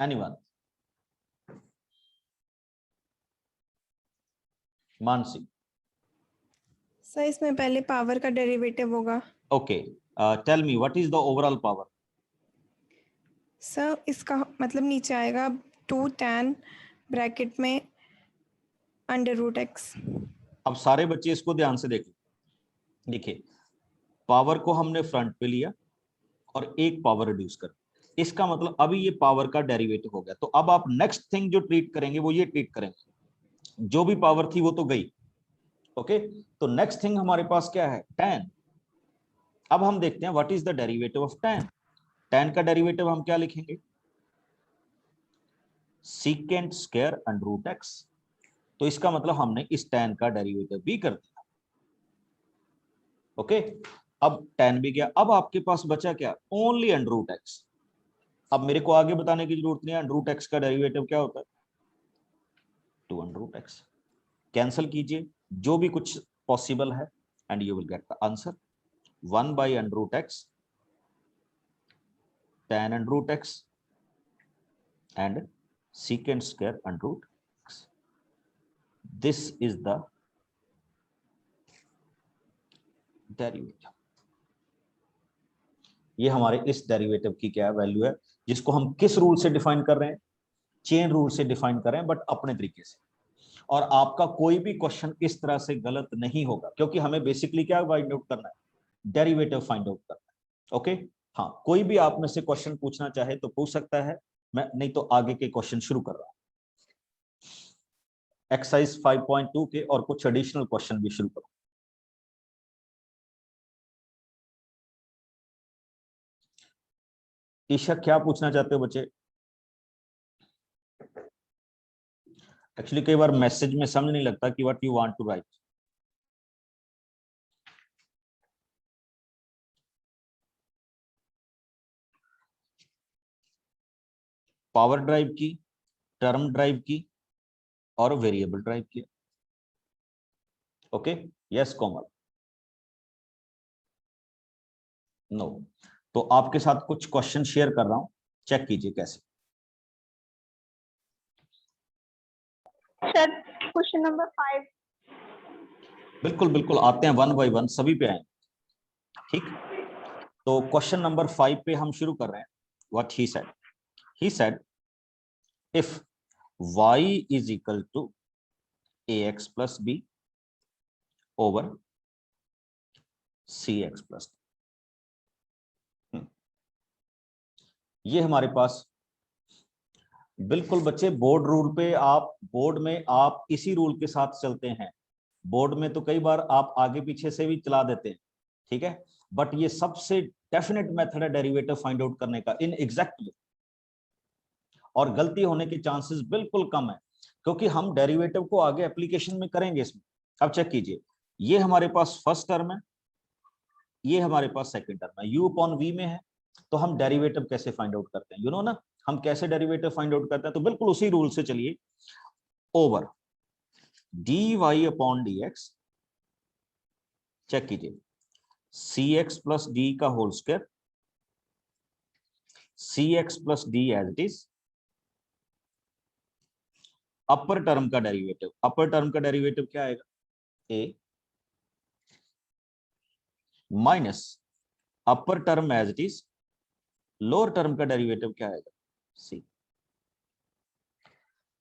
एनीवन, मानसी। सर इसमें पहले पावर का डेरिवेटिव होगा। Okay, tell me what is the overall power. Sir इसका मतलब नीचे आएगा 2 tan ब्रैकेट में अंडर रूट एक्स। अब सारे बच्चे इसको ध्यान से देखें। देखिए, पावर को हमने फ्रंट पे लिया और एक पावर रिड्यूस कर, इसका मतलब अभी ये पावर का डेरिवेटिव हो गया। तो अब आप नेक्स्ट थिंग जो ट्रीट करेंगे वो ये ट्रीट करेंगे, जो भी पावर थी वो तो गई। ओके, तो नेक्स्ट थिंग हमारे पास क्या है, tan। अब हम देखते हैं what is the derivative of tan। tan का डेरिवेटिव हम क्या लिखेंगे, secant square under root x. तो इसका मतलब हमने इस tan का डेरिवेटिव भी कर दिया। ओके, अब tan भी गया, अब आपके पास बचा क्या, ओनली अंडर रूट एक्स। अब मेरे को आगे बताने की जरूरत नहीं है, अंडर रूट एक्स का डेरिवेटिव क्या होता है, 2 अंडर रूट एक्स। कैंसिल कीजिए जो भी कुछ पॉसिबल है and you will get the answer, 1 by under root x tan under root x and secant square under root x. This is the derivative. ये हमारे इस डेरिवेटिव की क्या वैल्यू है, जिसको हम किस रूल से डिफाइन कर रहे हैं, चेन रूल से डिफाइन कर रहे हैं, बट अपने तरीके से। और आपका कोई भी क्वेश्चन इस तरह से गलत नहीं होगा, क्योंकि हमें बेसिकली क्या फाइंड आउट करना है, डेरिवेटिव फाइंड आउट करना है। ओके, हाँ, कोई भी आप में से क्वेश्चन पूछना चाहे तो पूछ सकता है, मैं नहीं तो आगे के क्वेश्चन शुरू कर रहा हूं। एक्सरसाइज 5.2 के और कुछ एडिशनल क्वेश्चन भी शुरू करो। ईशा क्या पूछना चाहते हो बच्चे। एक्चुअली कई बार मैसेज में समझ नहीं लगता कि what you want to write. Power drive की, टर्म ड्राइव की और वेरिएबल ड्राइव की। Okay, yes Komal? नो। तो आपके साथ कुछ क्वेश्चन शेयर कर रहा हूं, चेक कीजिए कैसे। Sir question number 5। बिल्कुल बिल्कुल, आते हैं वन बाय वन, सभी पे आए। ठीक, तो क्वेश्चन नंबर 5 पे हम शुरू कर रहे हैं। What he said if y is equal to ax plus b over cx plus d। ये हमारे पास बिल्कुल बच्चे बोर्ड रूल पे, आप बोर्ड में आप इसी रूल के साथ चलते हैं। बोर्ड में तो कई बार आप आगे पीछे से भी चला देते हैं, ठीक है, बट ये सबसे डेफिनेट मेथड है डेरिवेटिव फाइंड आउट करने का इन एग्जैक्ट वे, और गलती होने के चांसेस बिल्कुल कम है, क्योंकि हम डेरिवेटिव को आगे एप्लीकेशन में करेंगे इसमें। अब चेक कीजिए, ये हमारे पास फर्स्ट टर्म है, ये हमारे पास सेकंड टर्म है, u अपॉन v में है, तो हम डेरिवेटिव कैसे फाइंड आउट करते हैं, यू नो ना, हम कैसे डेरिवेटिव फाइंड आउट करते हैं, तो बिल्कुल उसी रूल से चलिए। Over dy upon dx, check कीजिए, cx प्लस डी का whole square, cx plus d as it is, upper term का डेरिवेटिव, अपर टर्म का डेरिवेटिव क्या आएगा, a minus upper term as it is, lower term का derivative क्या आएगा, c।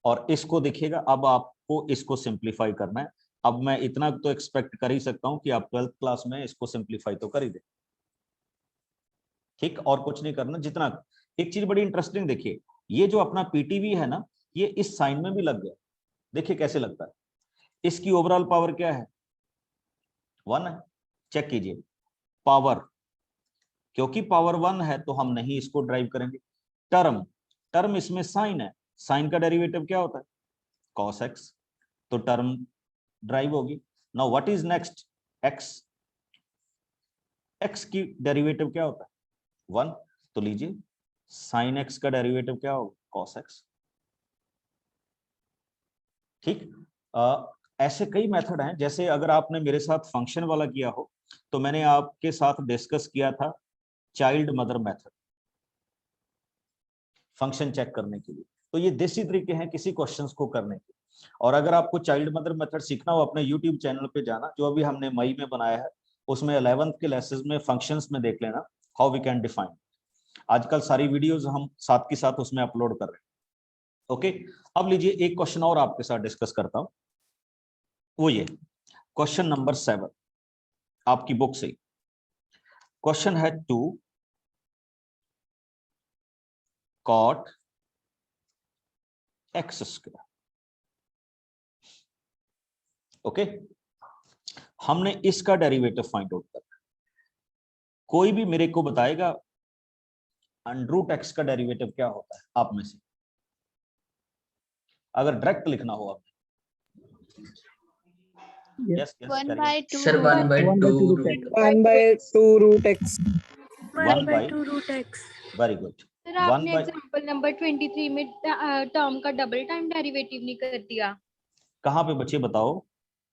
और इसको देखिएगा, अब आपको इसको सिंप्लीफाई करना है। अब मैं इतना तो एक्सपेक्ट कर ही सकता हूं कि आप 12th क्लास में इसको सिंप्लीफाई तो कर ही दे, ठीक, और कुछ नहीं करना जितना। एक चीज बड़ी इंटरेस्टिंग देखिए, ये जो अपना पीटीवी है ना, ये इस साइन में भी लग गया, देखिए कैसे लगता है। इसकी ओवरऑल पावर क्या है, 1 है। चेक कीजिए पावर, क्योंकि पावर 1 है तो हम नहीं इसको ड्राइव करेंगे। टर्म, टर्म इसमें साइन है, साइन का डेरिवेटिव क्या होता है, cos x, तो टर्म ड्राइव होगी। Now what is next, x, x की डेरिवेटिव क्या होता है 1, तो लीजिए sin x का डेरिवेटिव क्या होगा, cos x। ठीक, ऐसे कई मेथड हैं, जैसे अगर आपने मेरे साथ फंक्शन वाला किया हो तो मैंने आपके साथ डिस्कस किया था child mother method, function check करने के लिए। तो ये देसी तरीके हैं किसी क्वेश्चंस को करने के। और अगर आपको चाइल्ड मदर मेथड सीखना हो, अपने यूट्यूब चैनल पे जाना, जो अभी हमने मई में बनाया है, उसमें 11th के लेसन में फंक्शंस में देख लेना, हाउ वी कैन डिफाइन। आजकल सारी वीडियोस हम साथ के साथ उसमें अपलोड कर रहे हैं। ओके, अब लीजिए एक क्वेश्चन और आपके साथ डिस्कस करता हूं, वो ये क्वेश्चन नंबर 7 आपकी बुक से। क्वेश्चन है 2 cot x स्क्वायर। ओके, हमने इसका डेरिवेटिव फाइंड आउट करना है। कोई भी मेरे को बताएगा अंडरूट x का डेरिवेटिव क्या होता है आप में से, अगर डायरेक्ट लिखना हो आपने। Yes yes, 1 by 2 Sir, 1 by 2 root. 1 by 2 root x. 1 by 2 root x. Very good. Sir 1 आपने by एग्जांपल नंबर 23 में टर्म का डबल टाइम डेरिवेटिव नहीं कर दिया। कहाँ पे बच्चे बताओ,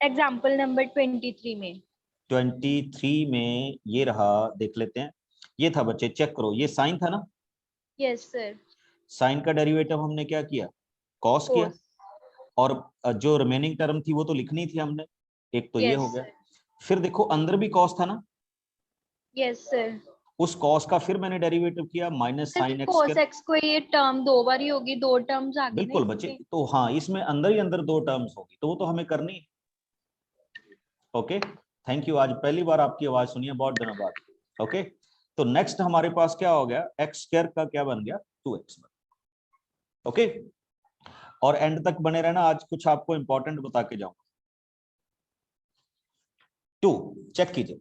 एग्जांपल नंबर 23 में। 23 में ये रहा, देख लेते हैं। ये था बच्चे, चेक करो, ये साइन था ना, यस सर। साइन का डेरिवेटिव हमने क्या किया, कॉस किया, और जो रिमेनिंग टर्म थी वो तो लिखनी थी हमने, एक तो ये हो गया। फिर देखो अंदर भी कॉस था ना, यस सर। उस कॉस का फिर मैंने डेरिवेटिव किया minus sine x cos x को ये टर्म 2 बार ही होगी, 2 टर्म्स आ गई। बिल्कुल बच्चे, तो हाँ इसमें अंदर ही अंदर 2 टर्म्स होगी, तो वो तो हमें करनी है। ओके, थैंक यू, आज पहली बार आपकी आवाज सुनी है बहुत दिनों बाद। ओके, तो नेक्स्ट हमारे पास क्या हो गया, एक्स स्क्वायर का क्या बन गया 2x। ओके, और एंड तक बने रहना, आज कुछ आपको इंपॉर्टेंट बता के जाऊंगा। 2 चेक कीजिए।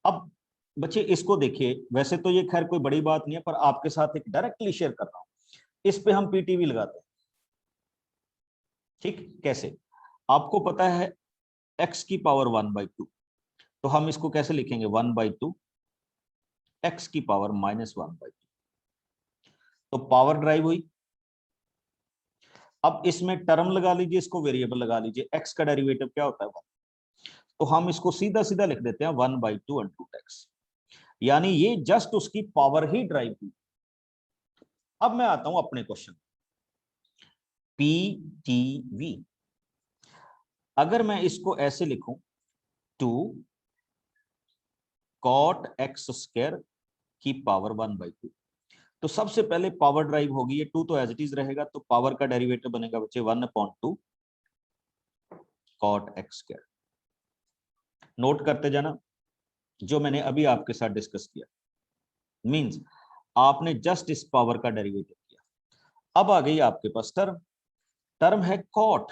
अब बच्चे इसको देखिए, वैसे तो ये खैर कोई बड़ी बात नहीं है, पर आपके साथ एक डायरेक्टली शेयर कर रहा हूं, इस पे हम पीटीवी लगाते हैं। ठीक, कैसे? आपको पता है x की पावर 1/2, तो हम इसको कैसे लिखेंगे? 1/2 x की पावर -1/2। तो पावर ड्राइव हुई। अब इसमें टर्म लगा लीजिए, इसको वेरिएबल लगा लीजिए। x का डेरिवेटिव क्या होता है? 1। तो हम इसको सीधा सीधा लिख देते हैं 1/2 x, यानी ये जस्ट उसकी पावर ही ड्राइव हुई। अब मैं आता हूं अपने क्वेश्चन, PTV। अगर मैं इसको ऐसे लिखूं 2 cot x² की पावर 1/2, तो सबसे पहले पावर ड्राइव होगी। ये 2 तो एज इट इज रहेगा, तो पावर का डेरिवेटिव बनेगा बच्चे 1/2 cot x²। नोट करते जाना जो मैंने अभी आपके साथ डिस्कस किया, मींस आपने जस्ट इस पावर का डेरिवेटिव किया। अब आ गई आपके पास टर्म, टर्म है cot।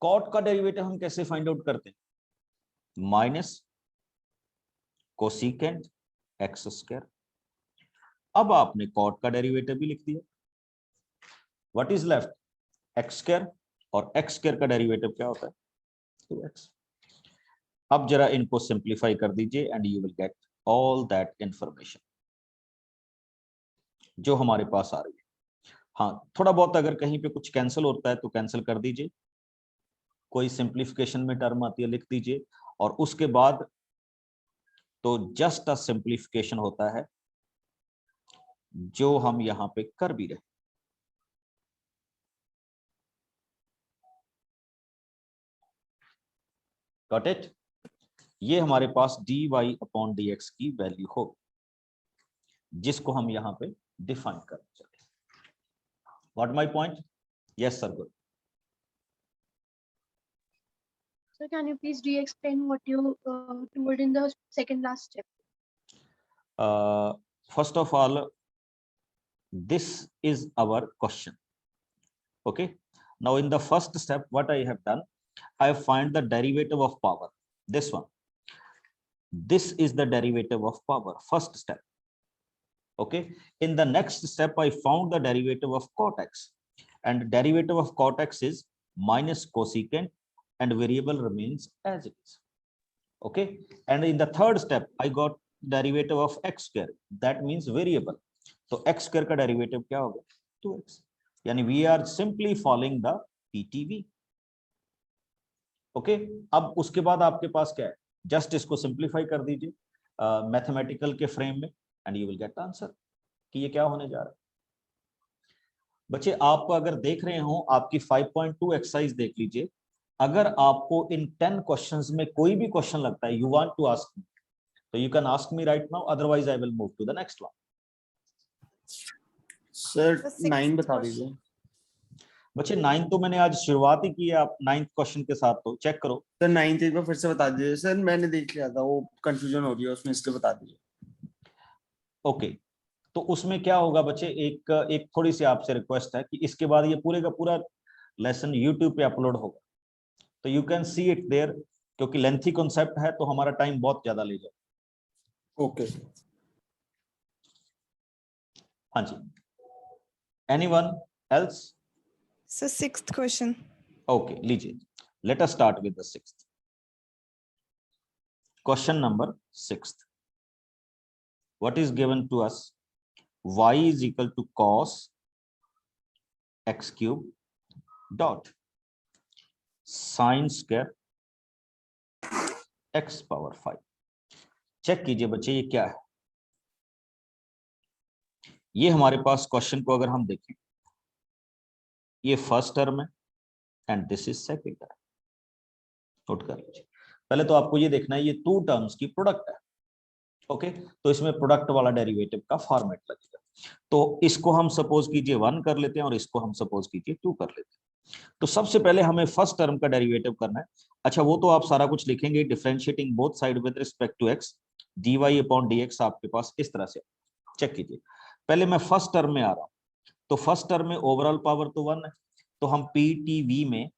cot का डेरिवेटिव हम कैसे फाइंड आउट करते हैं? Minus cosecant x²। अब आपने cot का डेरिवेटिव भी लिख दिया। What is left? x², और x² का डेरिवेटिव क्या होता है? 2x। अब जरा इनको सिंप्लीफाई कर दीजिए and you will get all that information जो हमारे पास आ रही है। हाँ, थोड़ा बहुत अगर कहीं पे कुछ कैंसिल होता है तो कैंसिल कर दीजिए, कोई सिंप्लीफिकेशन में टर्म आती है लिख दीजिए, और उसके बाद तो जस्ट अ सिंप्लीफिकेशन होता है जो हम यहां पे कर भी रहे। Got it? ये हमारे पास dy/dx की वैल्यू होगी, जिसको हम यहां पे डिफाइन कर चले। What my point? Yes sir, good. So can you please re-explain what you told in the second last step? First of all, this is our question. Okay, now in the first step what I have done, I have find the derivative of power. This one, this is the derivative of power, first step. Okay, in the next step I found the derivative of cot x, and derivative of cot x is minus cosecant, and variable remains as it is. Okay, and in the third step I got derivative of x², that means variable, तो x² का derivative क्या होगा? 2x, यानी we are simply following the PTV. Okay, अब उसके बाद आपके पास क्या है? जस्ट इसको सिंप्लीफाई कर दीजिए मैथमेटिकल के फ्रेम में and you will get answer कि ये क्या होने जा रहा है। बच्चे आप अगर देख रहे हो, आपकी 5.2 एक्सरसाइज देख लीजिए। अगर आपको इन 10 क्वेश्चंस में कोई भी क्वेश्चन लगता है, you want to ask me, तो you can ask me right now, otherwise I will move to the next one. Sir 9 बता दीजिए। बच्चे 9 तो मैंने आज शुरुआत ही की है, आप 9th क्वेश्चन के साथ, तो चेक करो। सर 9th एक बार फिर से बता दीजिए। सर मैंने देख लिया था, वो कंफ्यूजन हो रही है उसमें, इसलिए बता दीजिए। ओके, तो उसमें क्या होगा बच्चे, एक थोड़ी सी आपसे रिक्वेस्ट है कि इसके बाद ये पूरे का पूरा लेसन यूट्यूब पे अपलोड होगा, तो you can see it there, क्योंकि लेंथी कॉन्सेप्ट है तो हमारा टाइम बहुत ज्यादा ले जाए। ओके। हाँ जी, anyone else? So sixth question. Okay, लीजिए, let us start with the sixth question. Number 6, what is given to us? Y is equal to cos x cube dot sin square x power 5। Check कीजिए बच्चे ये क्या है। ये हमारे पास question को अगर हम देखें, ये फर्स्ट टर्म है and this is second term. Note कर लीजिए, पहले तो आपको ये देखना है ये 2 टर्म्स की प्रोडक्ट है। ओके, तो इसमें प्रोडक्ट वाला डेरिवेटिव का फॉर्मेट लगेगा। तो इसको हम सपोज कीजिए 1 कर लेते हैं और इसको हम सपोज कीजिए 2 कर लेते हैं। तो सबसे पहले हमें फर्स्ट टर्म का डेरिवेटिव करना है। अच्छा, वो तो आप सारा कुछ लिखेंगे, differentiating both side with respect to x, dy/dx आपके पास इस तरह से। चेक कीजिए, पहले मैं फर्स्ट टर्म में आ रहा हूं, तो फर्स्ट टर्म में ओवरऑल पावर तो 1 है, तो हम PTV में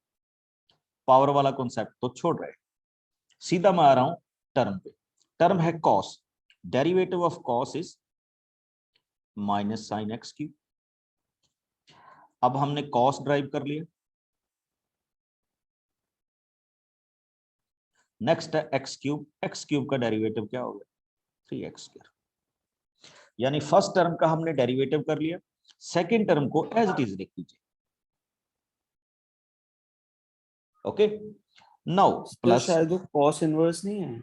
पावर वाला कॉन्सेप्ट तो छोड़ रहे हैं, सीधा मैं आ रहा हूं टर्म पे। टर्म है cos, derivative of cos is minus sine x cube. अब हमने cos ड्राइव कर लिया, नेक्स्ट है एक्स क्यूब, एक्स क्यूब का डेरिवेटिव क्या होगा 3x²। यानी फर्स्ट टर्म का हमने डेरिवेटिव कर लिया, सेकंड टर्म को एज इट इज लिख लीजिए। ओके, नाउ तो प्लस शायद वो cos इनवर्स नहीं है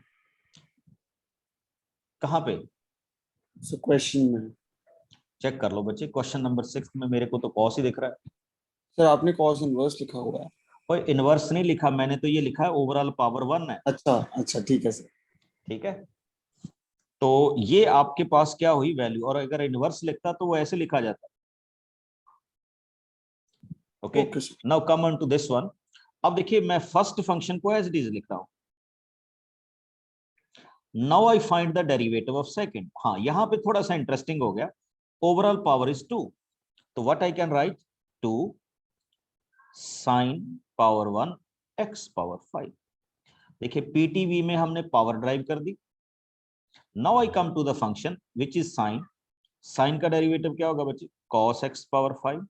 कहां पे सो क्वेश्चन में। चेक कर लो बच्चे, क्वेश्चन नंबर 6 में मेरे को तो कॉस ही दिख रहा है। सर आपने cos इनवर्स लिखा हुआ है। कोई इनवर्स नहीं लिखा मैंने, तो ये लिखा है ओवरऑल पावर 1 है। अच्छा अच्छा ठीक है सर। ठीक है, तो ये आपके पास क्या हुई वैल्यू, और अगर इनवर्स लिखता तो वो ऐसे लिखा जाता। Okay, okay sir. Now come on to this one. अब देखिए मैं फर्स्ट फंक्शन को एज इट इज लिख रहा हूं। Now I find the derivative of second. हाँ, यहां पे थोड़ा सा इंटरेस्टिंग हो गया, ओवरऑल पावर इज 2, तो what I can write 2 sin power 1 x power 5। देखिए पीटीवी में हमने पावर ड्राइव कर दी। Now I come to the function which is sine. Sine का डेरिवेटिव क्या होगा बच्चे cos x पावर 5,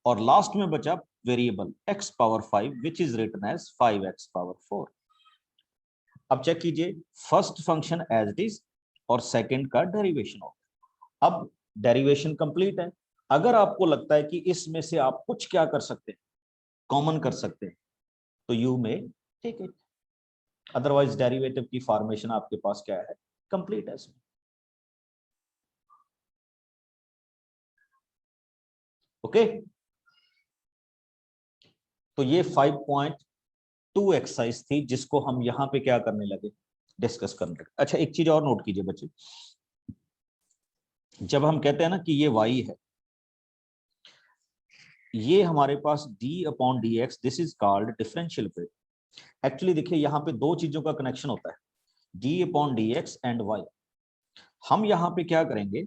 और लास्ट में बचा variable x power 5 which is written as 5x power 4। अब चेक कीजिए, first function as it is और सेकंड का डेरिवेशन हो गया। अब डेरिवेशन कंप्लीट है। अगर आपको लगता है कि इसमें से आप कुछ क्या कर सकते हैं, कॉमन कर सकते हैं, तो यू में टेक इट, अदरवाइज डेरिवेटिव की फॉर्मेशन आपके पास क्या है, कंप्लीट है इसमें। ओके, तो ये 5.2 एक्सरसाइज थी जिसको हम यहां पे क्या करने लगे, डिस्कस करने लगे। अच्छा एक चीज और नोट कीजिए बच्चे, जब हम कहते हैं ना कि ये y है, ये हमारे पास d/dx, this is called differential equation. Actually देखिए यहाँ पे दो चीजों का कनेक्शन होता है, d/dx एंड y। हम यहाँ पे क्या करेंगे,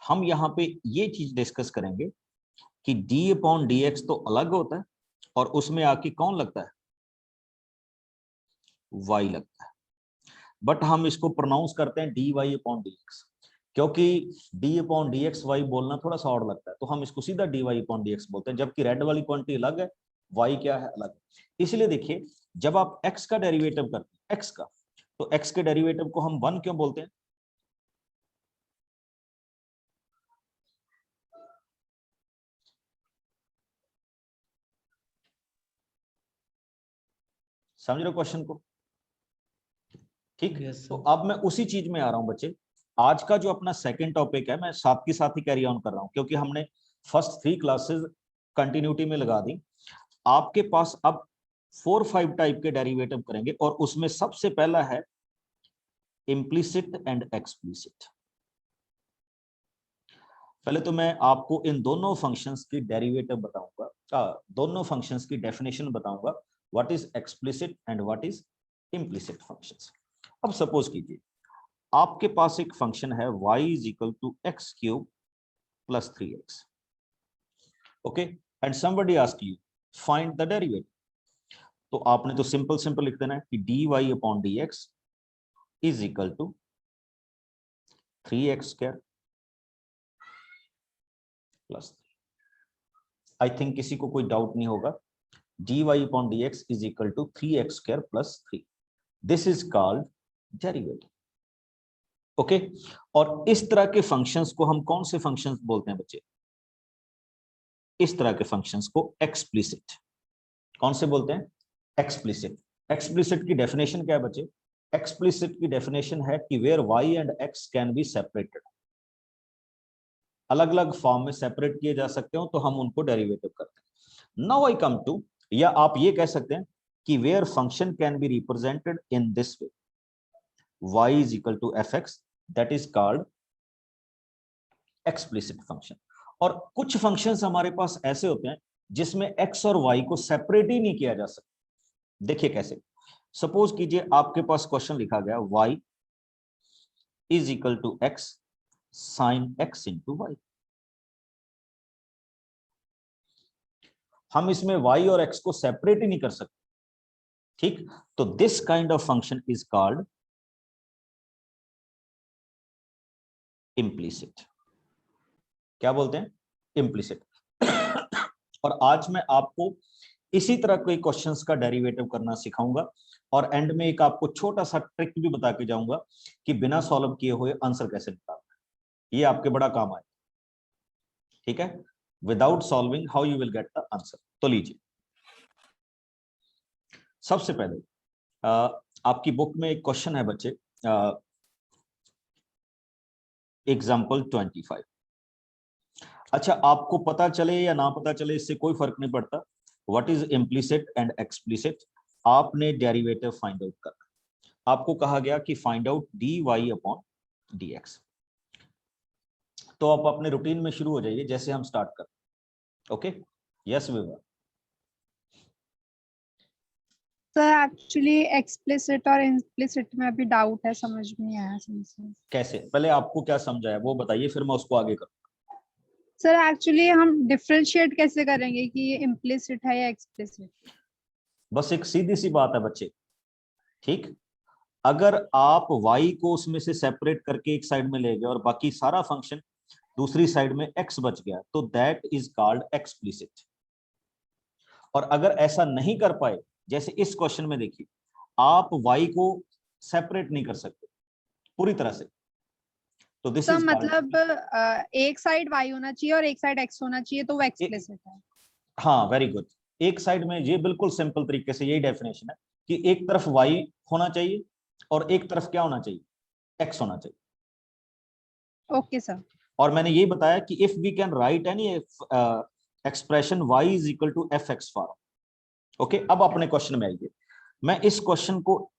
हम यहाँ पे ये चीज डिस्कस करेंगे कि d/dx तो अलग होता है और उसमें आके कौन लगता है, y लगता है, बट हम इसको प्रोनाउंस करते हैं dy/dx, क्योंकि d/dx y बोलना थोड़ा सा और लगता है, तो हम इसको सीधा dy/dx बोलते हैं, जबकि रेड वाली क्वांटिटी अलग है, y क्या है अलग है। इसलिए देखिए जब आप x का डेरिवेटिव करते हैं, x का, तो x के डेरिवेटिव को हम 1 क्यों बोलते हैं, समझ रहे हो क्वेश्चन को, ठीक। Yes, तो sir. अब मैं उसी चीज में आ रहा हूं बच्चे। आज का जो अपना सेकंड टॉपिक है, मैं साथ के साथ ही कैरी ऑन कर रहा हूं, क्योंकि हमने फर्स्ट 3 क्लासेस कंटिन्यूटी में लगा दी। आपके पास अब 4-5 टाइप के डेरिवेटिव करेंगे, और उसमें सबसे पहला है इम्प्लिसिट एंड एक्सप्लिसिट। पहले तो मैं आपको इन दोनों फंक्शंस की डेरिवेटिव बताऊंगा, दोनों फंक्शंस की डेफिनेशन बताऊंगा, what is explicit and what is implicit functions. अब सपोज कीजिए आपके पास एक फंक्शन है y is equal to x³ plus 3x, okay, and somebody ask you find the derivative. तो आपने तो सिंपल लिख देना है कि dy/dx is equal to 3x² plus 3। I think किसी को कोई डाउट नहीं होगा, dy/dx is equal to 3x² plus 3। This is called derivative, okay. और इस तरह के फंक्शंस को हम कौन से फंक्शंस बोलते हैं बच्चे, इस तरह के फंक्शंस को एक्सप्लिसिट। कौन से बोलते हैं, एक्सप्लिसिट। एक्सप्लिसिट की डेफिनेशन क्या है बच्चे, एक्सप्लिसिट की डेफिनेशन है कि where y and x can be separated, अलग अलग फॉर्म में सेपरेट किए जा सकते हो, तो हम उनको डेरिवेटिव करते हैं। नाउ आई कम टू, या आप ये कह सकते हैं कि where function can be represented in this way, y is equal to fx, that is called explicit function। और कुछ फंक्शंस हमारे पास ऐसे होते हैं जिसमें x और y को सेपरेट ही नहीं किया जा सकता। देखिए कैसे, सपोज कीजिए आपके पास क्वेश्चन लिखा गया y is equal to x sin x into y। हम इसमें y और x को सेपरेट ही नहीं कर सकते, ठीक। तो this kind of function is called implicit. क्या बोलते हैं, इम्प्लिसिट। और आज मैं आपको इसी तरह कोई क्वेश्चंस का डेरिवेटिव करना सिखाऊंगा और एंड में एक आपको छोटा सा ट्रिक भी बता के जाऊंगा कि बिना सॉल्व किए हुए आंसर कैसे निकालना है। ये आपके बड़ा काम आए, ठीक है। Without solving how you will get the answer. तो लीजिए, सबसे पहले आपकी बुक में एक क्वेश्चन है बच्चे, एग्जाम्पल 25। अच्छा, आपको पता चले या ना पता चले इससे कोई फर्क नहीं पड़ता। What is implicit and explicit, आपने डेरिवेटिव फाइंड आउट करना। आपको कहा गया कि find out dy upon dx। तो आप अपने रूटीन में शुरू हो जाइए जैसे हम स्टार्ट कर। ओके, यस विवा। सर एक्चुअली एक्सप्लिसिट और इम्प्लिसिट में अभी डाउट है, समझ में नहीं आया सही से। कैसे, पहले आपको क्या समझाया वो बताइए, फिर मैं उसको आगे करूँ। सर एक्चुअली हम डिफरेंशिएट कैसे करेंगे कि ये इम्प्लिसिट है या एक्सप्लिसिट? बस एक सीधी सी बात है बच्चे, ठीक। अगर आप y को उसमें से सेपरेट करके एक साइड में ले गए और बाकी सारा फंक्शन दूसरी साइड में x बच गया तो दैट इज कॉल्ड एक्सप्लिसिट। और अगर ऐसा नहीं कर पाए, जैसे इस क्वेश्चन में देखिए, आप y को सेपरेट नहीं कर सकते पूरी तरह से, तो दिस सर इज मतलब एक साइड y होना चाहिए और एक साइड x होना चाहिए तो वो एक्सप्लिसिट है। हाँ, वेरी गुड। एक साइड में, ये बिल्कुल सिंपल तरीके से यही डेफिनेशन है कि एक तरफ y होना चाहिए और एक तरफ क्या होना चाहिए, x होना चाहिए। Okay sir. और मैंने ये बताया कि if we can write any expression y is equal to fx form. Okay, अब अपने क्वेश्चन में आइए। मैं इस क्वेश्चन को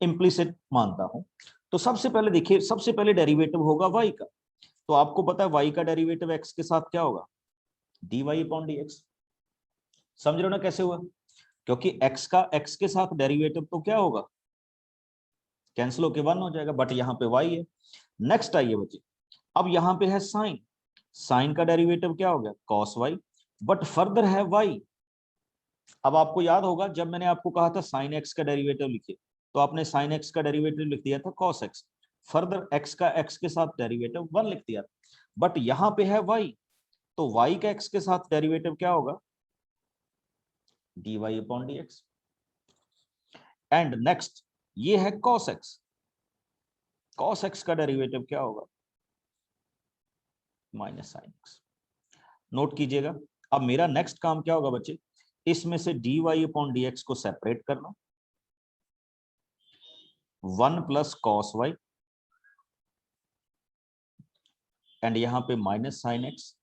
इम्प्लिसिट मानता हूं, तो सबसे पहले देखिए, सबसे पहले डेरिवेटिव होगा y का। तो आपको पता है y का डेरिवेटिव x के साथ क्या होगा, dy अपॉन dx। समझ रहे हो ना कैसे हुआ, क्योंकि x का x के साथ डेरिवेटिव तो क्या होगा, कैंसिल होके 1 हो जाएगा, बट यहाँ पे y है। नेक्स्ट आइए बच्चे, अब यहाँ पे है साइन, साइन का डेरिवेटिव क्या हो गया, cos y, बट फर्दर है y। अब आपको याद होगा जब मैंने आपको कहा था साइन x का डेरिवेटिव लिखिए, तो आपने साइन x का डेरिवेटिव लिख दिया था cos x, फर्दर x का x के साथ डेरिवेटिव 1 लिख दिया, बट यहाँ पे है y, तो y का x के साथ डेरिवेटिव क्या होगा, dy upon dx। And next ये है cos x, cos x का डेरिवेटिव क्या होगा, माइनस साइन x। नोट कीजिएगा। अब मेरा नेक्स्ट काम क्या होगा बच्चे, इसमें से dy अपॉन dx को सेपरेट करना, 1 प्लस cos y एंड यहां पे minus sine x,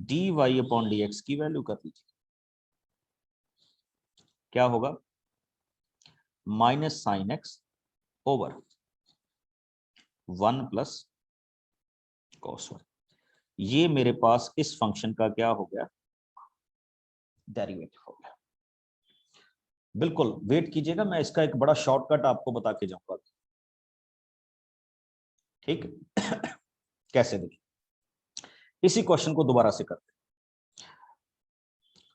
dy upon dx की वैल्यू कर लीजिए, क्या होगा, minus sine x over 1 plus cos y। ये मेरे पास इस फंक्शन का क्या हो गया, डेरिवेटिव हो गया। बिल्कुल वेट कीजिएगा, मैं इसका एक बड़ा शॉर्टकट आपको बता के जाऊंगा, ठीक। कैसे, देखिए इसी क्वेश्चन को दोबारा से करते हैं,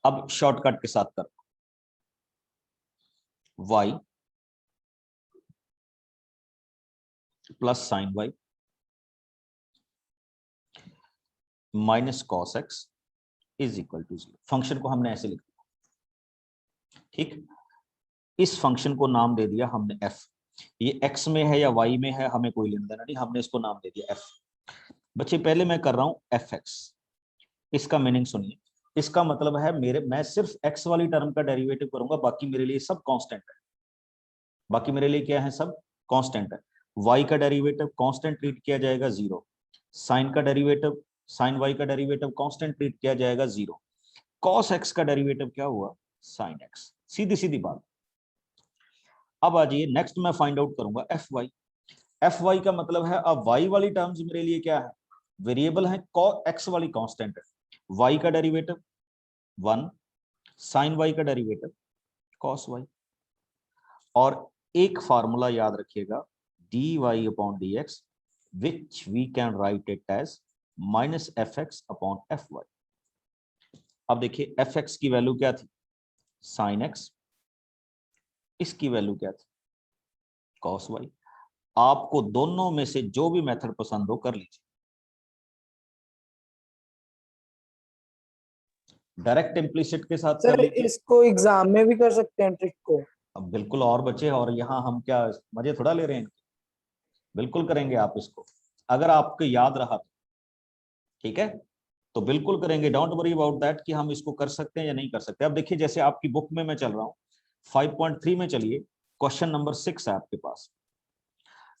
अब शॉर्टकट के साथ कर, y plus sine y minus cos x is equal to 0। फंक्शन को हमने ऐसे लिख दिया, ठीक। इस फंक्शन को नाम दे दिया हमने f। ये x में है या y में है हमें कोई लेना देना नहीं, हमने इसको नाम दे दिया f। बच्चे पहले मैं कर रहा हूं fx, इसका मीनिंग सुनिए, इसका मतलब है मैं सिर्फ x वाली टर्म का डेरिवेटिव करूंगा, बाकी मेरे लिए सब कांस्टेंट है, बाकी मेरे लिए क्या है, सब कांस्टेंट है। y का डेरिवेटिव कांस्टेंट ट्रीट किया जाएगा 0, साइन का डेरिवेटिव, साइन y का डेरिवेटिव कांस्टेंट ट्रीट किया जाएगा 0, cos x का डेरिवेटिव क्या हुआ, साइन x। सीधी सीधी बात। अब आ जाइए नेक्स्ट, मैं फाइंड आउट करूंगा fy। fy का मतलब है, अब y वाली टर्म्स मेरे लिए क्या है, वेरिएबल है, x वाली कांस्टेंट है, y का डेरिवेटिव 1, साइन y का डेरिवेटिव cos y, और एक फार्मूला याद रखिएगा, dy upon dx which we can write it as minus fx upon fy। अब देखिए fx की वैल्यू क्या थी, sin x, इसकी वैल्यू क्या थी, cos y। आपको दोनों में से जो भी मेथड पसंद हो कर लीजिए। डायरेक्ट इम्प्लिसिट के साथ कर सर लीजिए। इसको एग्जाम में भी कर सकते हैं ट्रिक को? अब बिल्कुल, और बच्चे, और यहाँ हम क्या मजे थोड़ा ले रहे हैं, बिल्कुल करेंगे आप इसको, अगर आपको याद रहा तो, ठीक है, तो बिल्कुल करेंगे, डोंट वरी अबाउट दैट कि हम इसको कर सकते हैं या नहीं कर सकते। अब देखिए, जैसे आपकी बुक में मैं चल रहा हूँ 5.3 में, चलिए क्वेश्चन नंबर 6 है आपके पास,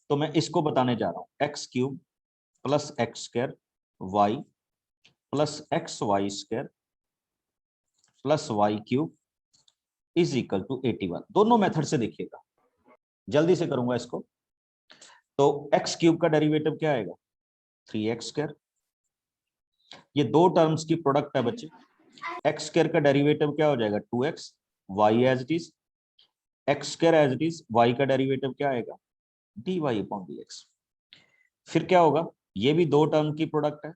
तो मैं इसको बताने जा रहा हूँ। X cube plus x square y plus x y square plus y cube is equal to 81। दोनों मेथड से देखिएगा, जल्दी से करूंगा इसको। तो एक्स क्यूब का डेरिवेटिव क्या आएगा? 3x square. ये दो टर्म्स की प्रोडक्ट है बच्चे। एक्स स्क्वायर का डेरिवेटिव क्या हो जाएगा? 2x, y as it is, x square as it is, y का डेरिवेटिव क्या आएगा? dy upon dx। फिर क्या होगा? ये भी दो टर्म की प्रोडक्ट है,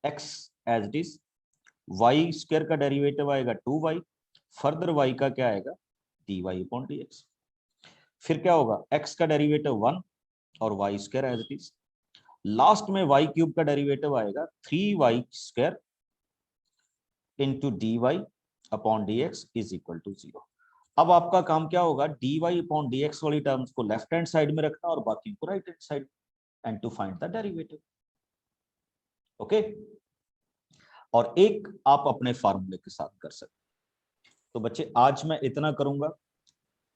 x as it is, y square का डेरिवेटिव आएगा 2y, फर्दर y का क्या आएगा? dy upon dx। फिर क्या होगा? x का डेरिवेटिव 1 और y square as it is, last में y क्यूब का डेरिवेटिव आएगा 3y square into dy upon dx is equal to 0। अब आपका काम क्या होगा? dy अपॉन dx वाली टर्म्स को लेफ्ट हैंड साइड में रखना और बाकी को right hand side, and to find the derivative. Okay, और एक आप अपने फार्मूले के साथ कर सकते। तो बच्चे आज मैं इतना करूंगा,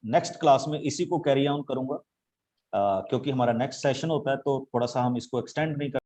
नेक्स्ट क्लास में इसी को कैरी ऑन करूंगा, क्योंकि हमारा नेक्स्ट सेशन होता है, तो थोड़ा सा हम इसको एक्सटेंड नहीं कर